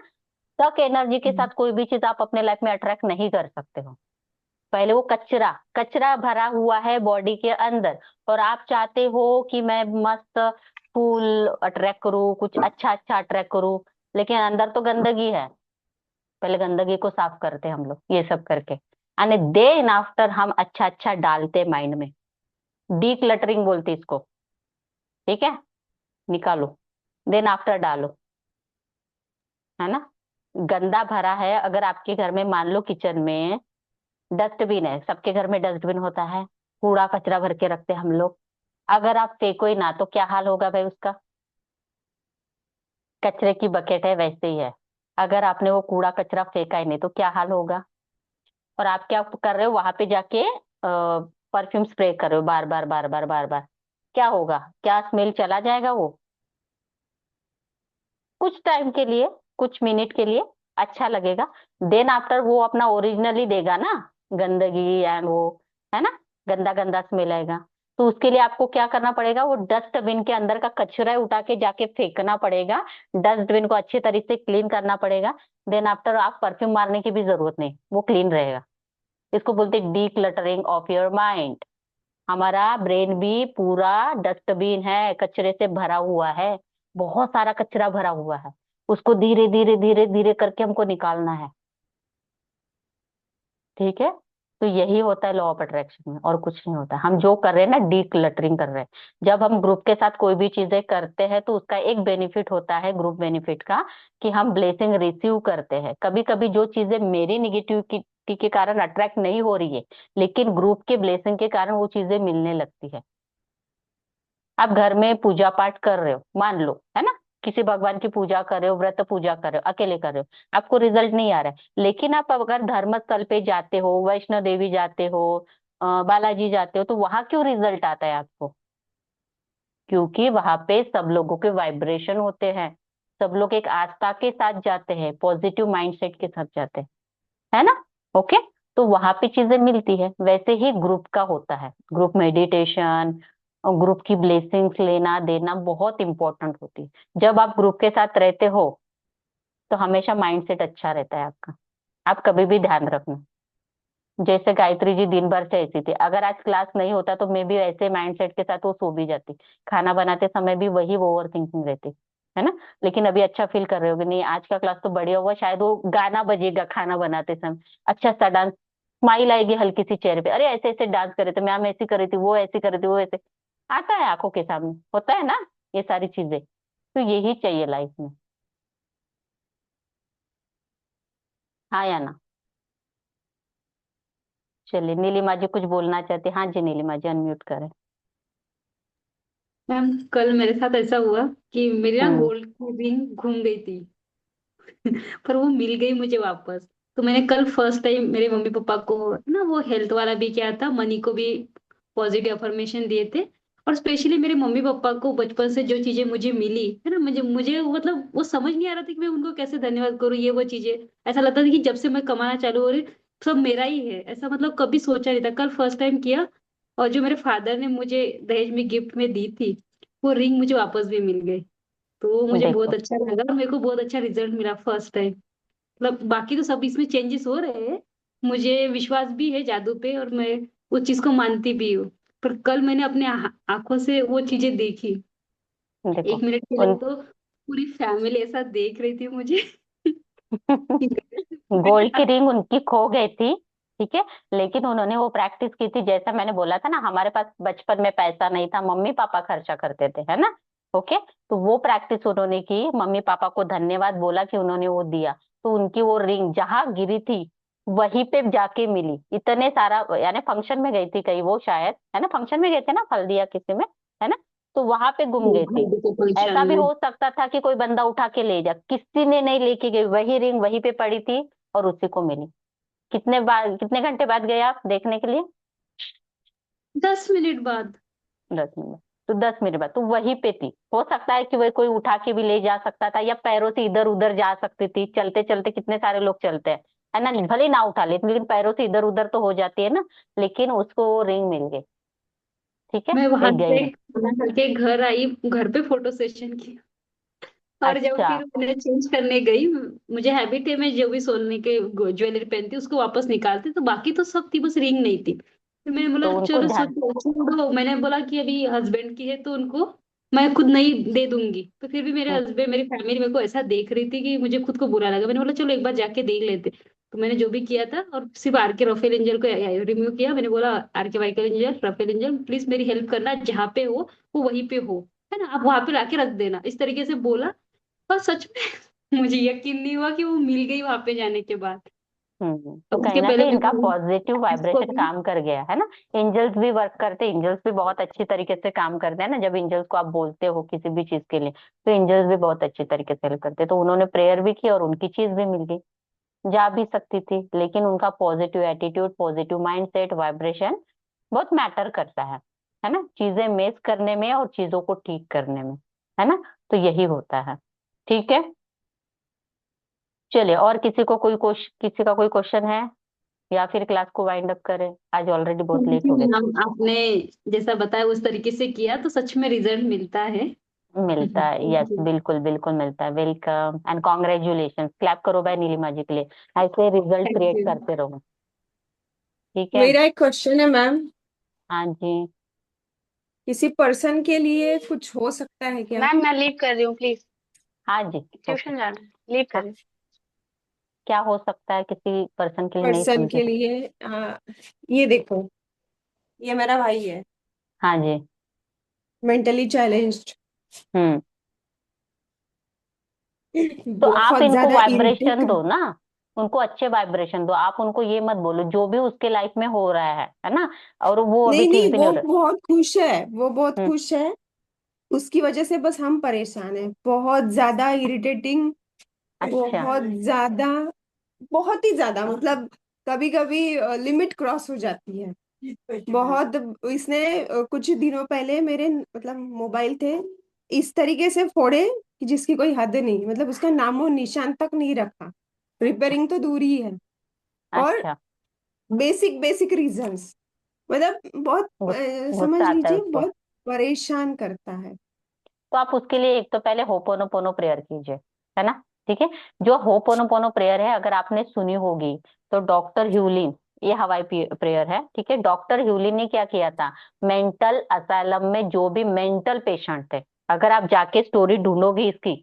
तक एनर्जी के साथ कोई भी चीज आप अपने लाइफ में अट्रैक्ट नहीं कर सकते हो। पहले वो कचरा कचरा भरा हुआ है बॉडी के अंदर, और आप चाहते हो कि मैं मस्त फूल अट्रैक्ट करूँ, कुछ अच्छा अच्छा अट्रैक्ट करूँ, लेकिन अंदर तो गंदगी है। पहले गंदगी को साफ करते हम लोग ये सब करके, यानी देन आफ्टर हम अच्छा अच्छा डालते माइंड में। डी क्लटरिंग बोलते इसको। ठीक है, निकालो, देन आफ्टर डालो, है ना। गंदा भरा है, अगर आपके घर में मान लो किचन में डस्टबिन है, सबके घर में डस्टबिन होता है, कूड़ा कचरा भर के रखते हैं हम लोग, अगर आप फेंको ही ना तो क्या हाल होगा भाई उसका। कचरे की बकेट है वैसे ही है, अगर आपने वो कूड़ा कचरा फेंका ही नहीं तो क्या हाल होगा। और आप क्या कर रहे हो वहां पे जाके, परफ्यूम स्प्रे कर रहे हो बार बार बार बार बार बार, क्या होगा, क्या स्मेल चला जाएगा वो कुछ टाइम के लिए, कुछ मिनट के लिए अच्छा लगेगा, देन आफ्टर वो अपना ओरिजिनली देगा ना, गंदगी एंड वो, है ना, गंदा गंदा स्मेल आएगा। तो उसके लिए आपको क्या करना पड़ेगा, वो डस्टबिन के अंदर का कचरा उठा के जाके फेंकना पड़ेगा, डस्टबिन को अच्छे तरीके से क्लीन करना पड़ेगा, देन आफ्टर आप परफ्यूम मारने की भी जरूरत नहीं, वो क्लीन रहेगा। इसको बोलते हैं D cluttering of your mind. हमारा ब्रेन भी पूरा डस्टबिन है, कचरे से भरा हुआ है, बहुत सारा कचरा भरा हुआ है, उसको धीरे धीरे धीरे धीरे करके हमको निकालना है। ठीक है, तो यही होता है लॉ ऑफ अट्रैक्शन में, और कुछ नहीं होता। हम जो कर रहे हैं ना, डी क्लटरिंग कर रहे हैं। जब हम ग्रुप के साथ कोई भी चीजें करते हैं तो उसका एक बेनिफिट होता है ग्रुप बेनिफिट का, कि हम ब्लेसिंग रिसीव करते हैं। कभी कभी जो चीजें मेरी निगेटिविटी के कारण अट्रैक्ट नहीं हो रही है, लेकिन ग्रुप के ब्लेसिंग के कारण वो चीजें मिलने लगती है। आप घर में पूजा पाठ कर रहे हो, मान लो, है ना, किसी भगवान की पूजा कर रहे हो, व्रत पूजा कर रहे हो, अकेले कर रहे हो, आपको रिजल्ट नहीं आ रहा है, लेकिन आप अगर धर्मस्थल पे जाते हो, वैष्णो देवी जाते हो, बालाजी जाते हो, तो वहां क्यों रिजल्ट आता है आपको? क्योंकि वहां पे सब लोगों के वाइब्रेशन होते हैं, सब लोग एक आस्था के साथ जाते हैं, पॉजिटिव माइंडसेट के साथ जाते हैं, है ना। ओके, तो वहां पे चीजें मिलती है। वैसे ही ग्रुप का होता है, ग्रुप मेडिटेशन और ग्रुप की ब्लेसिंग्स लेना देना बहुत इंपॉर्टेंट होती है। जब आप ग्रुप के साथ रहते हो तो हमेशा माइंडसेट अच्छा रहता है आपका। आप कभी भी ध्यान रखना, जैसे गायत्री जी दिन भर से ऐसी थी, अगर आज क्लास नहीं होता तो मैं भी ऐसे माइंडसेट के साथ वो सो भी जाती, खाना बनाते समय भी वही ओवर थिंकिंग रहती, है ना। लेकिन अभी अच्छा फील कर रहे हो कि नहीं, आज का क्लास तो बढ़िया हुआ, शायद वो गाना बजेगा खाना बनाते समय, अच्छा सा डांस, स्माइल आएगी हल्की सी चेहरे पे, अरे ऐसे ऐसे डांस करे थे मैम, ऐसी करी थी, वो ऐसी करी थी, वो ऐसे आता है आंखों के सामने, होता है ना ये सारी चीजें। तो यही चाहिए लाइफ में, हाँ या ना। चलिए नीलिमा जी कुछ बोलना चाहते, हाँ जी नीलिमा जी अनम्यूट करें। मैम कल मेरे साथ ऐसा हुआ कि मेरी ना हम्म। गोल्ड की रिंग घूम गई थी। पर वो मिल गई मुझे वापस। तो मैंने कल फर्स्ट टाइम मेरे मम्मी पापा को ना वो हेल्थ वाला भी किया था, मनी को भी पॉजिटिव अफर्मेशन दिए थे। और स्पेशली मेरे मम्मी पापा को बचपन से जो चीजें मुझे मिली है ना, मुझे मुझे मतलब वो समझ नहीं आ रहा था कि मैं उनको कैसे धन्यवाद करूँ। ये वो चीजें ऐसा लगता था कि जब से मैं कमाना चालू हो रही सब मेरा ही है, ऐसा मतलब कभी सोचा नहीं था। कल फर्स्ट टाइम किया। और जो मेरे फादर ने मुझे दहेज में गिफ्ट में दी थी वो रिंग मुझे वापस भी मिल गई। तो मुझे बहुत देखो, अच्छा लगा और मेरे को बहुत अच्छा रिजल्ट मिला फर्स्ट टाइम। मतलब बाकी तो सब इसमें चेंजेस हो रहे हैं। मुझे विश्वास भी है जादू पे और मैं उस चीज को मानती भी हूँ। पर कल मैंने अपने आंखों से वो चीजें देखी। देखो 1 मिनट के लिए उन तो पूरी फैमिली ऐसा देख रही थी मुझे कि मेरे गोल्ड की रिंग उनकी खो गई थी, ठीक है, लेकिन उन्होंने वो प्रैक्टिस की थी, जैसा मैंने बोला था ना, हमारे पास बचपन में पैसा नहीं था, मम्मी पापा खर्चा करते थे, है ना। ओके, तो वो प्रैक्टिस उन्होंने की, मम्मी पापा को धन्यवाद बोला कि उन्होंने वो दिया, तो उनकी वो रिंग जहां गिरी थी वहीं पे जाके मिली। इतने सारा, यानी फंक्शन में गई थी कहीं वो शायद, है ना, फंक्शन में गए थे ना हल्दिया किसी में, है ना, तो वहां पे गुम गई थी। हल्दी के फंक्शन ऐसा भी में। हो सकता था कि कोई बंदा उठा के ले जा, किसी ने नहीं लेके गई, वही रिंग वहीं पे पड़ी थी और उसी को मिली। कितने घंटे बाद गए आप देखने के लिए? 10 मिनट बाद। 10 मिनट। तो 10 मिनट बाद तो वहीं पे थी, हो सकता है कि वह कोई उठा के भी ले जा सकता था, या पैरों से इधर उधर जा सकती थी, चलते चलते कितने सारे लोग चलते हैं, है ना, भले ना उठा ले लेकिन पैरों से इधर उधर तो हो जाती है ना। लेकिन उसको वो रिंग मिल गई, ठीक है, मैं वहां एक गई से नहीं। खाना खा के घर आई, घर पे फोटो सेशन की। और जब अच्छा। फिर मैंने चेंज करने गई, मुझे हैबिट है मैं जो भी सोने के ज्वेलरी पहनती हूँ उसको वापस निकालती, तो बाकी तो सब थी बस रिंग नहीं थी। फिर मैंने बोला तो उनको चलो ध्यान, छोड़ो, मैंने बोला कि अभी हस्बैंड की है तो उनको मैं खुद नहीं दे दूंगी। तो फिर भी मेरे हम्म, हस्बैंड मेरी फैमिली मेरे को ऐसा देख रही थी कि मुझे खुद को बुरा लगा। मैंने बोला चलो एक बार जाके देख लेते। तो मैंने जो भी किया था और सिर्फ आर के राफेल एंजल को रिमूव किया। मैंने बोला आर के वाइकल एंजल राफेल एंजल प्लीज मेरी हेल्प करना, जहाँ पे हो वो वहीं पे हो, है ना, आप वहां पे लाके रख देना, इस तरीके से बोला। और सच में मुझे यकीन नहीं हुआ कि वो मिल गई वहां पे जाने के बाद। तो कहीं उसके ना पहले कहीं इनका मैंने पॉजिटिव इसको वाइब्रेशन भी। काम कर गया है ना। एंजल्स भी वर्क करते हैं, एंजल्स भी बहुत अच्छी तरीके से काम करते हैं ना, जब एंजल्स को आप बोलते हो किसी भी चीज के लिए, तो एंजल्स भी बहुत अच्छी तरीके से हेल्प करते हैं। तो उन्होंने प्रेयर भी की और उनकी चीज भी मिल गई। जा भी सकती थी, लेकिन उनका positive attitude, positive mindset, vibration बहुत मैटर करता है ना, चीजें मेस करने में और चीजों को ठीक करने में, है ना। तो यही होता है, ठीक है। चलिए, और किसी का कोई क्वेश्चन है, या फिर क्लास को वाइंड अप करें, आज ऑलरेडी बहुत थैंक लेट यू हो गए। मैम, आपने जैसा बताया उस तरीके से किया तो सच में रिजल्ट मिलता है। मिलता है, यस, थैंक यू। बिल्कुल बिल्कुल मिलता है। वेलकम एंड कॉन्ग्रेचुलेशन, क्लैप करो भाई नीलिमा जी के लिए, ऐसे रिजल्ट थैंक क्रिएट यू। करते रहो, ठीक है। मेरा एक क्वेश्चन है मैम। हाँ जी। किसी पर्सन के लिए कुछ हो सकता है क्या? मैम मैं लीव कर रही हूँ प्लीज, हाँ जी। ओके। ट्यूशन जाना है, लीव कर हाँ, रही हूँ। क्या हो सकता है किसी पर्सन के लिए, नहीं पर्सन समझे। के लिए ये देखो, ये मेरा भाई है, हाँ जी। मेंटली चैलेंज्ड, हम्म। तो आप बहुत इनको ज्यादा वाइब्रेशन इरिटेट। दो ना, उनको अच्छे वाइब्रेशन दो, आप उनको ये मत बोलो जो भी उसके लाइफ में हो रहा है ना, और वो अभी नहीं नहीं, ठीक भी नहीं वो हो रहा। बहुत खुश है, वो बहुत हम्म। खुश है। उसकी वजह से बस हम परेशान हैं, बहुत ज्यादा इरिटेटिंग, अच्छा। बहुत ही ज्यादा, मतलब कभी कभी लिमिट क्रॉस हो जाती है बहुत। इसने कुछ दिनों पहले मेरे मतलब मोबाइल थे इस तरीके से फोड़े कि जिसकी कोई हद नहीं, मतलब उसका नामो निशान तक नहीं रखा, रिपेयरिंग तो दूर ही है। और अच्छा। बेसिक बेसिक रीजंस, मतलब बहुत समझ गुस्सा आता है लीजिए उसको। बहुत परेशान करता है। तो आप उसके लिए एक तो पहले होपोनोपोनो प्रेयर कीजिए, है ना। ठीक है। जो होपोनोपोनो प्रेयर है, अगर आपने सुनी होगी, तो डॉक्टर ह्यूलिन, ये हवाई प्रेयर है, ठीक है। डॉक्टर ह्यूलिन ने क्या किया था, मेंटल असाइलम में जो भी मेंटल पेशेंट थे, अगर आप जाके स्टोरी ढूंढोगे इसकी,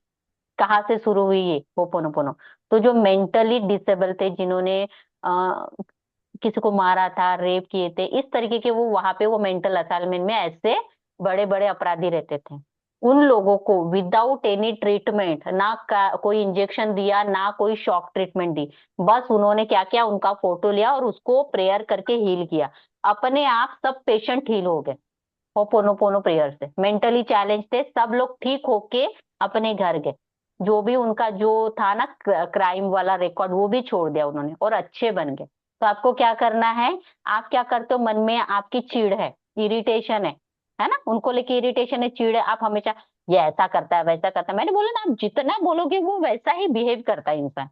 कहाँ से शुरू हुई ये होपोनोपोनो, तो जो मेंटली डिसेबल थे, जिन्होंने किसी को मारा था, रेप किए थे, इस तरीके के, वो वहां पे वो मेंटल असाइलमेंट में ऐसे बड़े बड़े अपराधी रहते थे। उन लोगों को विदाउट एनी ट्रीटमेंट, ना कोई इंजेक्शन दिया, ना कोई शॉक ट्रीटमेंट दी, बस उन्होंने क्या किया, उनका फोटो लिया और उसको प्रेयर करके हील किया। अपने आप सब पेशेंट हील हो गए होपोनोपोनो प्रेयर से। मेंटली चैलेंज थे सब लोग, ठीक होके अपने घर गए। जो भी उनका जो था ना क्राइम वाला रिकॉर्ड, वो भी छोड़ दिया उन्होंने और अच्छे बन गए। तो आपको क्या करना है, आप क्या करते हो, मन में आपकी चिढ़ है, इरिटेशन है ना, उनको लेके इरिटेशन है, चिढ़ है, आप हमेशा ये ऐसा करता है, वैसा करता है, मैंने बोला ना, आप जितना बोलोगे वो वैसा ही बिहेव करता है इंसान,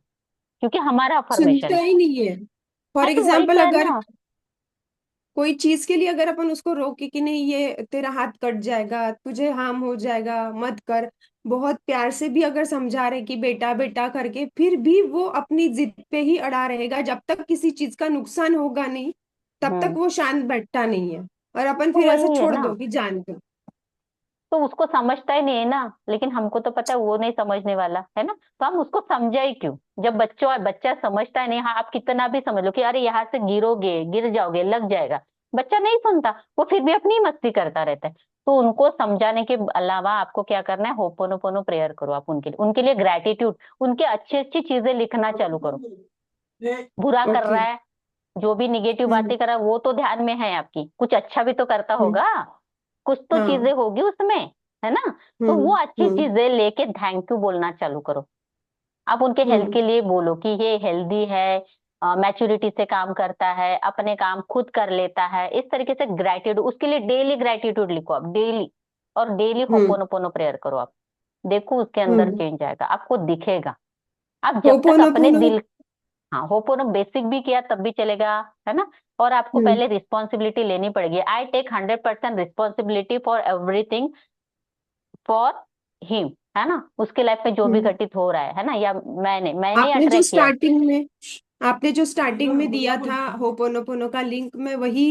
क्योंकि हमारा अफर्मेशन सुनता है। ही नहीं है। फॉर हाँ, तो वही तो एग्जाम्पल, है अगर ना। कोई चीज के लिए अगर अपन उसको रोके कि नहीं ये तेरा हाथ कट जाएगा, तुझे हार्म हो जाएगा, मत कर, बहुत प्यार से भी अगर समझा रहे कि बेटा बेटा करके, फिर भी वो अपनी जिद पे ही अड़ा रहेगा। जब तक किसी चीज का नुकसान होगा नहीं, तब तक हम्म। वो शांत बैठता नहीं है। और अपन तो फिर ऐसे वही है छोड़ ना, दो कि जान दो। तो उसको समझता ही नहीं है ना, लेकिन हमको तो पता है वो नहीं समझने वाला है ना, तो हम उसको समझाए क्यों। जब बच्चों बच्चा समझता है नहीं, हाँ आप कितना भी समझ लो कि अरे यहाँ से गिरोगे, गिर जाओगे, लग जाएगा, बच्चा नहीं सुनता, वो फिर भी अपनी मस्ती करता रहता है। तो उनको समझाने के अलावा आपको क्या करना है, होपोनोपोनो प्रेयर करो आप उनके लिए ग्रेटिट्यूड, उनके अच्छी अच्छी चीजें लिखना चालू करो। बुरा कर ओके। रहा है, जो भी निगेटिव हम्म। बातें कर रहा है, वो तो ध्यान में है आपकी, कुछ अच्छा भी तो करता हम्म। होगा, कुछ तो हाँ। चीजें होगी उसमें, है ना। तो वो अच्छी हम्म। चीजें लेके थैंक यू बोलना चालू करो। आप उनके हेल्थ हम्म। के लिए बोलो कि ये हेल्दी है, मैच्योरिटी से काम करता है, अपने काम खुद कर लेता है, इस तरीके से ग्रेटिट्यूड उसके लिए डेली ग्रेटिट्यूड लिखो आप, डेली। और डेली हम्म। होपोनोपोनो प्रेयर करो आप। देखो उसके अंदर हम्म। चेंज आएगा, आपको दिखेगा। आप जब तक अपने होपोनोपोनो। दिल, हाँ होपोनो बेसिक भी किया तब भी चलेगा, है ना। और आपको हम्म। पहले रिस्पॉन्सिबिलिटी लेनी पड़ेगी, I take 100% responsibility for everything for him, है ना, उसके लाइफ में जो भी हम्म। घटित हो रहा है ना, या मैंने आपने जो अट्रैक्ट किया है। स्टार्टिंग में आपने जो स्टार्टिंग में दिया था होपोनोपोनो का लिंक, मैं वही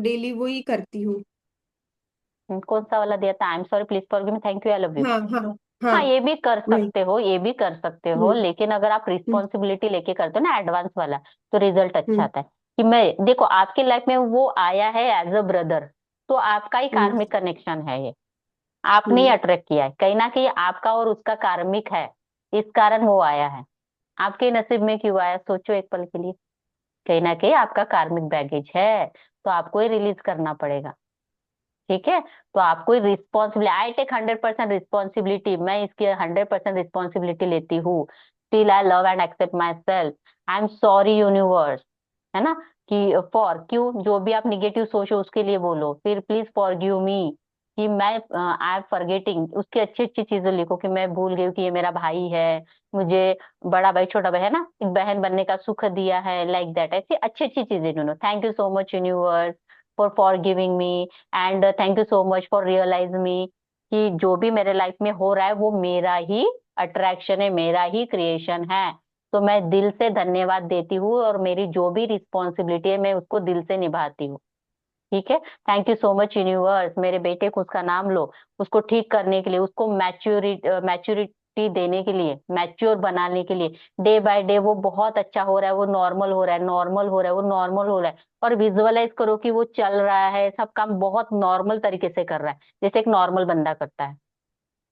डेली वही करती हूँ। कौन सा वाला दिया था, आई am sorry, please forgive me, thank you, I love you. हाँ हाँ हाँ। हाँ, ये भी कर वही। सकते हो, ये भी कर सकते हो, हम्म। लेकिन अगर आप हम्म। रिस्पॉन्सिबिलिटी लेके करते हो ना एडवांस वाला, तो रिजल्ट अच्छा हम्म। आता है। कि मैं देखो आपके लाइफ में वो आया है एज अ ब्रदर, तो आपका ही हम्म। कार्मिक कनेक्शन है ये, आपने ही हम्म। अट्रैक्ट किया है, कहीं ना कहीं आपका और उसका कार्मिक है, इस कारण वो आया है। आपके नसीब में क्यों आया, सोचो एक पल के लिए। कहीं ना कहीं आपका कार्मिक बैगेज है, तो आपको ही रिलीज करना पड़ेगा। ठीक है। तो आपको रिस्पॉन्सिबिलिटी, आई टेक 100% रिस्पॉन्सिबिलिटी, मैं इसकी 100% रिस्पॉन्सिबिलिटी लेती हूँ। Still I love and accept myself, I am sorry universe, है ना। कि फॉर क्यों, जो भी आप निगेटिव सोचो उसके लिए बोलो, फिर प्लीज फॉरगिव मी, कि मैं आई एम फॉरगेटिंग, उसकी अच्छी अच्छी चीजें लिखो कि मैं भूल गई हूँ कि ये मेरा भाई है, मुझे बड़ा भाई छोटा भाई, है ना, एक बहन बनने का सुख दिया है, लाइक दैट, ऐसी अच्छी अच्छी चीजें ढूंढो। Thank you so much universe for giving me, and thank you so much for realise me, कि जो भी मेरे लाइफ में हो रहा है वो मेरा ही अट्रैक्शन है, मेरा ही क्रिएशन है। तो मैं दिल से धन्यवाद देती हूँ, और मेरी जो भी रिस्पॉन्सिबिलिटी है मैं उसको दिल से निभाती हूँ। ठीक है। Thank you so much universe, मेरे बेटे को उसका नाम लो, उसको ठीक करने के लिए, उसको मैच्योरिटी देने के लिए, मैच्योर बनाने के लिए। डे बाय डे वो बहुत अच्छा हो रहा है, वो नॉर्मल हो रहा है, नॉर्मल हो रहा है, वो नॉर्मल हो रहा है। और विजुअलाइज करो कि वो चल रहा है, सब काम बहुत नॉर्मल तरीके से कर रहा है, जैसे एक नॉर्मल बंदा करता है,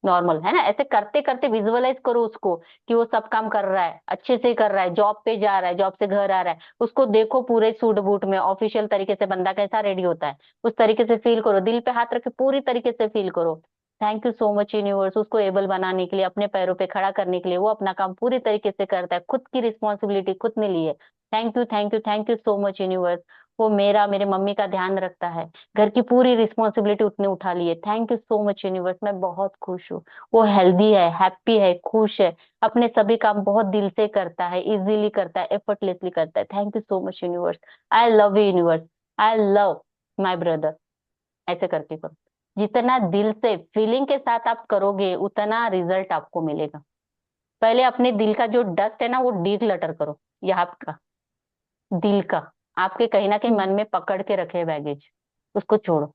नॉर्मल, है ना। ऐसे करते करते विजुअलाइज करो उसको, कि वो सब काम कर रहा है, अच्छे से कर रहा है, जॉब पे जा रहा है, जॉब से घर आ रहा है, उसको देखो पूरे सूट बूट में, ऑफिशियल तरीके से बंदा कैसा रेडी होता है, उस तरीके से फील करो, दिल पे हाथ रख के पूरी तरीके से फील करो। Thank you so much universe, उसको एबल बनाने के लिए, अपने पैरों पे खड़ा करने के लिए। वो अपना काम पूरी तरीके से करता है, खुद की रिस्पॉन्सिबिलिटी खुद ने ली है। Thank you thank you thank you so much universe. वो मेरा, मेरे मम्मी का ध्यान रखता है, घर की पूरी रिस्पॉन्सिबिलिटी उसने उठा ली है। Thank you so much universe, मैं बहुत खुश हूँ। वो हेल्दी है, हैप्पी है, खुश है, अपने सभी काम बहुत दिल से करता है, इजीली करता है, एफर्टलेसली करता है। Thank you so much universe. I love you universe. I love my brother. ऐसे करके करो, जितना दिल से फीलिंग के साथ आप करोगे उतना रिजल्ट आपको मिलेगा। पहले अपने दिल का जो डस्ट है ना वो डिक्लटर करो, यहाँ का दिल का, आपके कहीं ना कहीं मन में पकड़ के रखे बैगेज, उसको छोड़ो।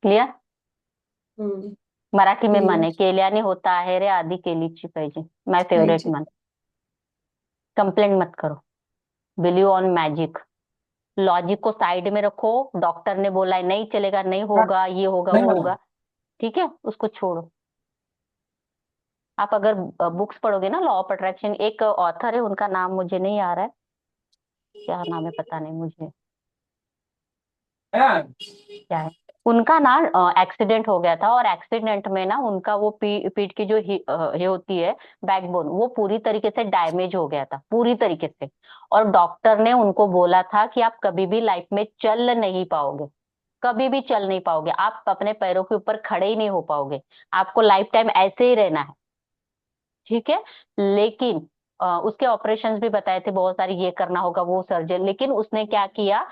क्लियर? हम्म, मराठी में मन है, क्लियर। केल्याने होता आहे रे आधी केलीची पाहिजे, माय फेवरेट पाहिजे. मन। कंप्लेंट मत करो, बिलीव ऑन मैजिक। लॉजिक को साइड में रखो, डॉक्टर ने बोला है नहीं चलेगा, नहीं होगा, ये होगा वो होगा, ठीक है, उसको छोड़ो। आप अगर बुक्स पढ़ोगे ना, लॉ ऑफ अट्रैक्शन, एक ऑथर है, उनका नाम मुझे नहीं आ रहा है, क्या नाम है पता नहीं मुझे, क्या है उनका ना, एक्सीडेंट हो गया था, और एक्सीडेंट में ना उनका वो पीठ की जो ये होती है, बैकबोन, वो पूरी तरीके से डैमेज हो गया था, पूरी तरीके से। और डॉक्टर ने उनको बोला था कि आप कभी भी लाइफ में चल नहीं पाओगे, कभी भी चल नहीं पाओगे, आप अपने पैरों के ऊपर खड़े ही नहीं हो पाओगे, आपको लाइफ टाइम ऐसे ही रहना है, ठीक है। लेकिन उसके ऑपरेशंस भी बताए थे बहुत सारी, ये करना होगा, वो सर्जन, लेकिन उसने क्या किया,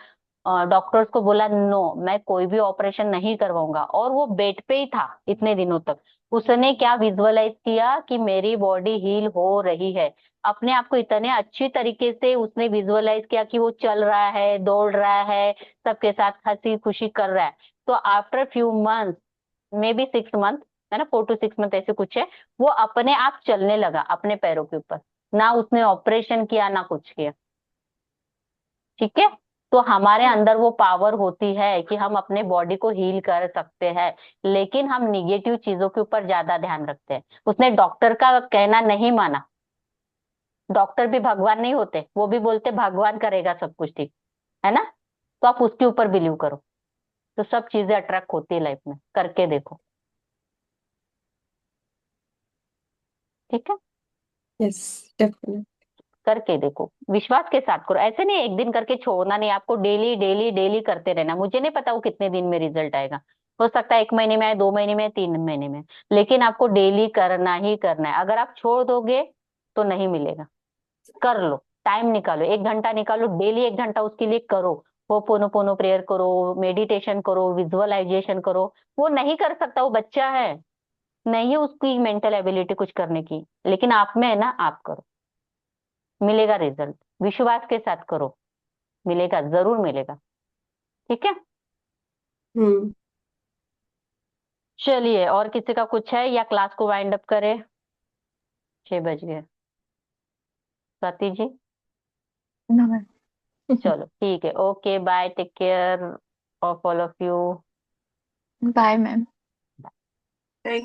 डॉक्टर्स को बोला नो, मैं कोई भी ऑपरेशन नहीं करवाऊंगा, और वो बेड पे ही था इतने दिनों तक। उसने क्या विजुअलाइज किया कि मेरी बॉडी हील हो रही है, अपने आप को इतने अच्छी तरीके से उसने विजुअलाइज किया कि वो चल रहा है, दौड़ रहा है, सबके साथ हंसी खुशी कर रहा है। तो after few month, may be 6 month, है ना, 4 to 6 मंथ ऐसे कुछ है, वो अपने आप चलने लगा अपने पैरों के ऊपर, ना उसने ऑपरेशन किया ना कुछ किया, ठीक है। तो हमारे अंदर वो पावर होती है कि हम अपने बॉडी को हील कर सकते हैं, लेकिन हम निगेटिव चीजों के ऊपर ज्यादा ध्यान रखते हैं। उसने डॉक्टर का कहना नहीं माना, डॉक्टर भी भगवान नहीं होते, वो भी बोलते भगवान करेगा सब कुछ ठीक, है ना। तो आप उसके ऊपर बिलीव करो, तो सब चीजें अट्रैक्ट होती है लाइफ में, करके देखो, ठीक है। Yes, definite. करके देखो, विश्वास के साथ करो, ऐसे नहीं एक दिन करके छोड़ना नहीं, आपको डेली डेली डेली करते रहना। मुझे नहीं पता वो कितने दिन में रिजल्ट आएगा, हो सकता है 1 महीने में आए, 2 महीने में, 3 महीने में, लेकिन आपको डेली करना ही करना है। अगर आप छोड़ दोगे तो नहीं मिलेगा। कर लो, टाइम निकालो, 1 घंटा निकालो डेली, 1 घंटा उसके लिए करो। वो पोनो पोनो प्रेयर करो, मेडिटेशन करो, विजुअलाइजेशन करो। वो नहीं कर सकता, वो बच्चा है, नहीं है उसकी मेंटल एबिलिटी कुछ करने की, लेकिन आप में है ना, आप करो, मिलेगा रिजल्ट। विश्वास के साथ करो, मिलेगा, जरूर मिलेगा, ठीक है। हम्म. चलिए, और किसी का कुछ है या क्लास को वाइंड अप करें? 6 बज गए। Swati ji, no ma'am. चलो ठीक है, okay bye, take care of all of you. Bye ma'am. Thank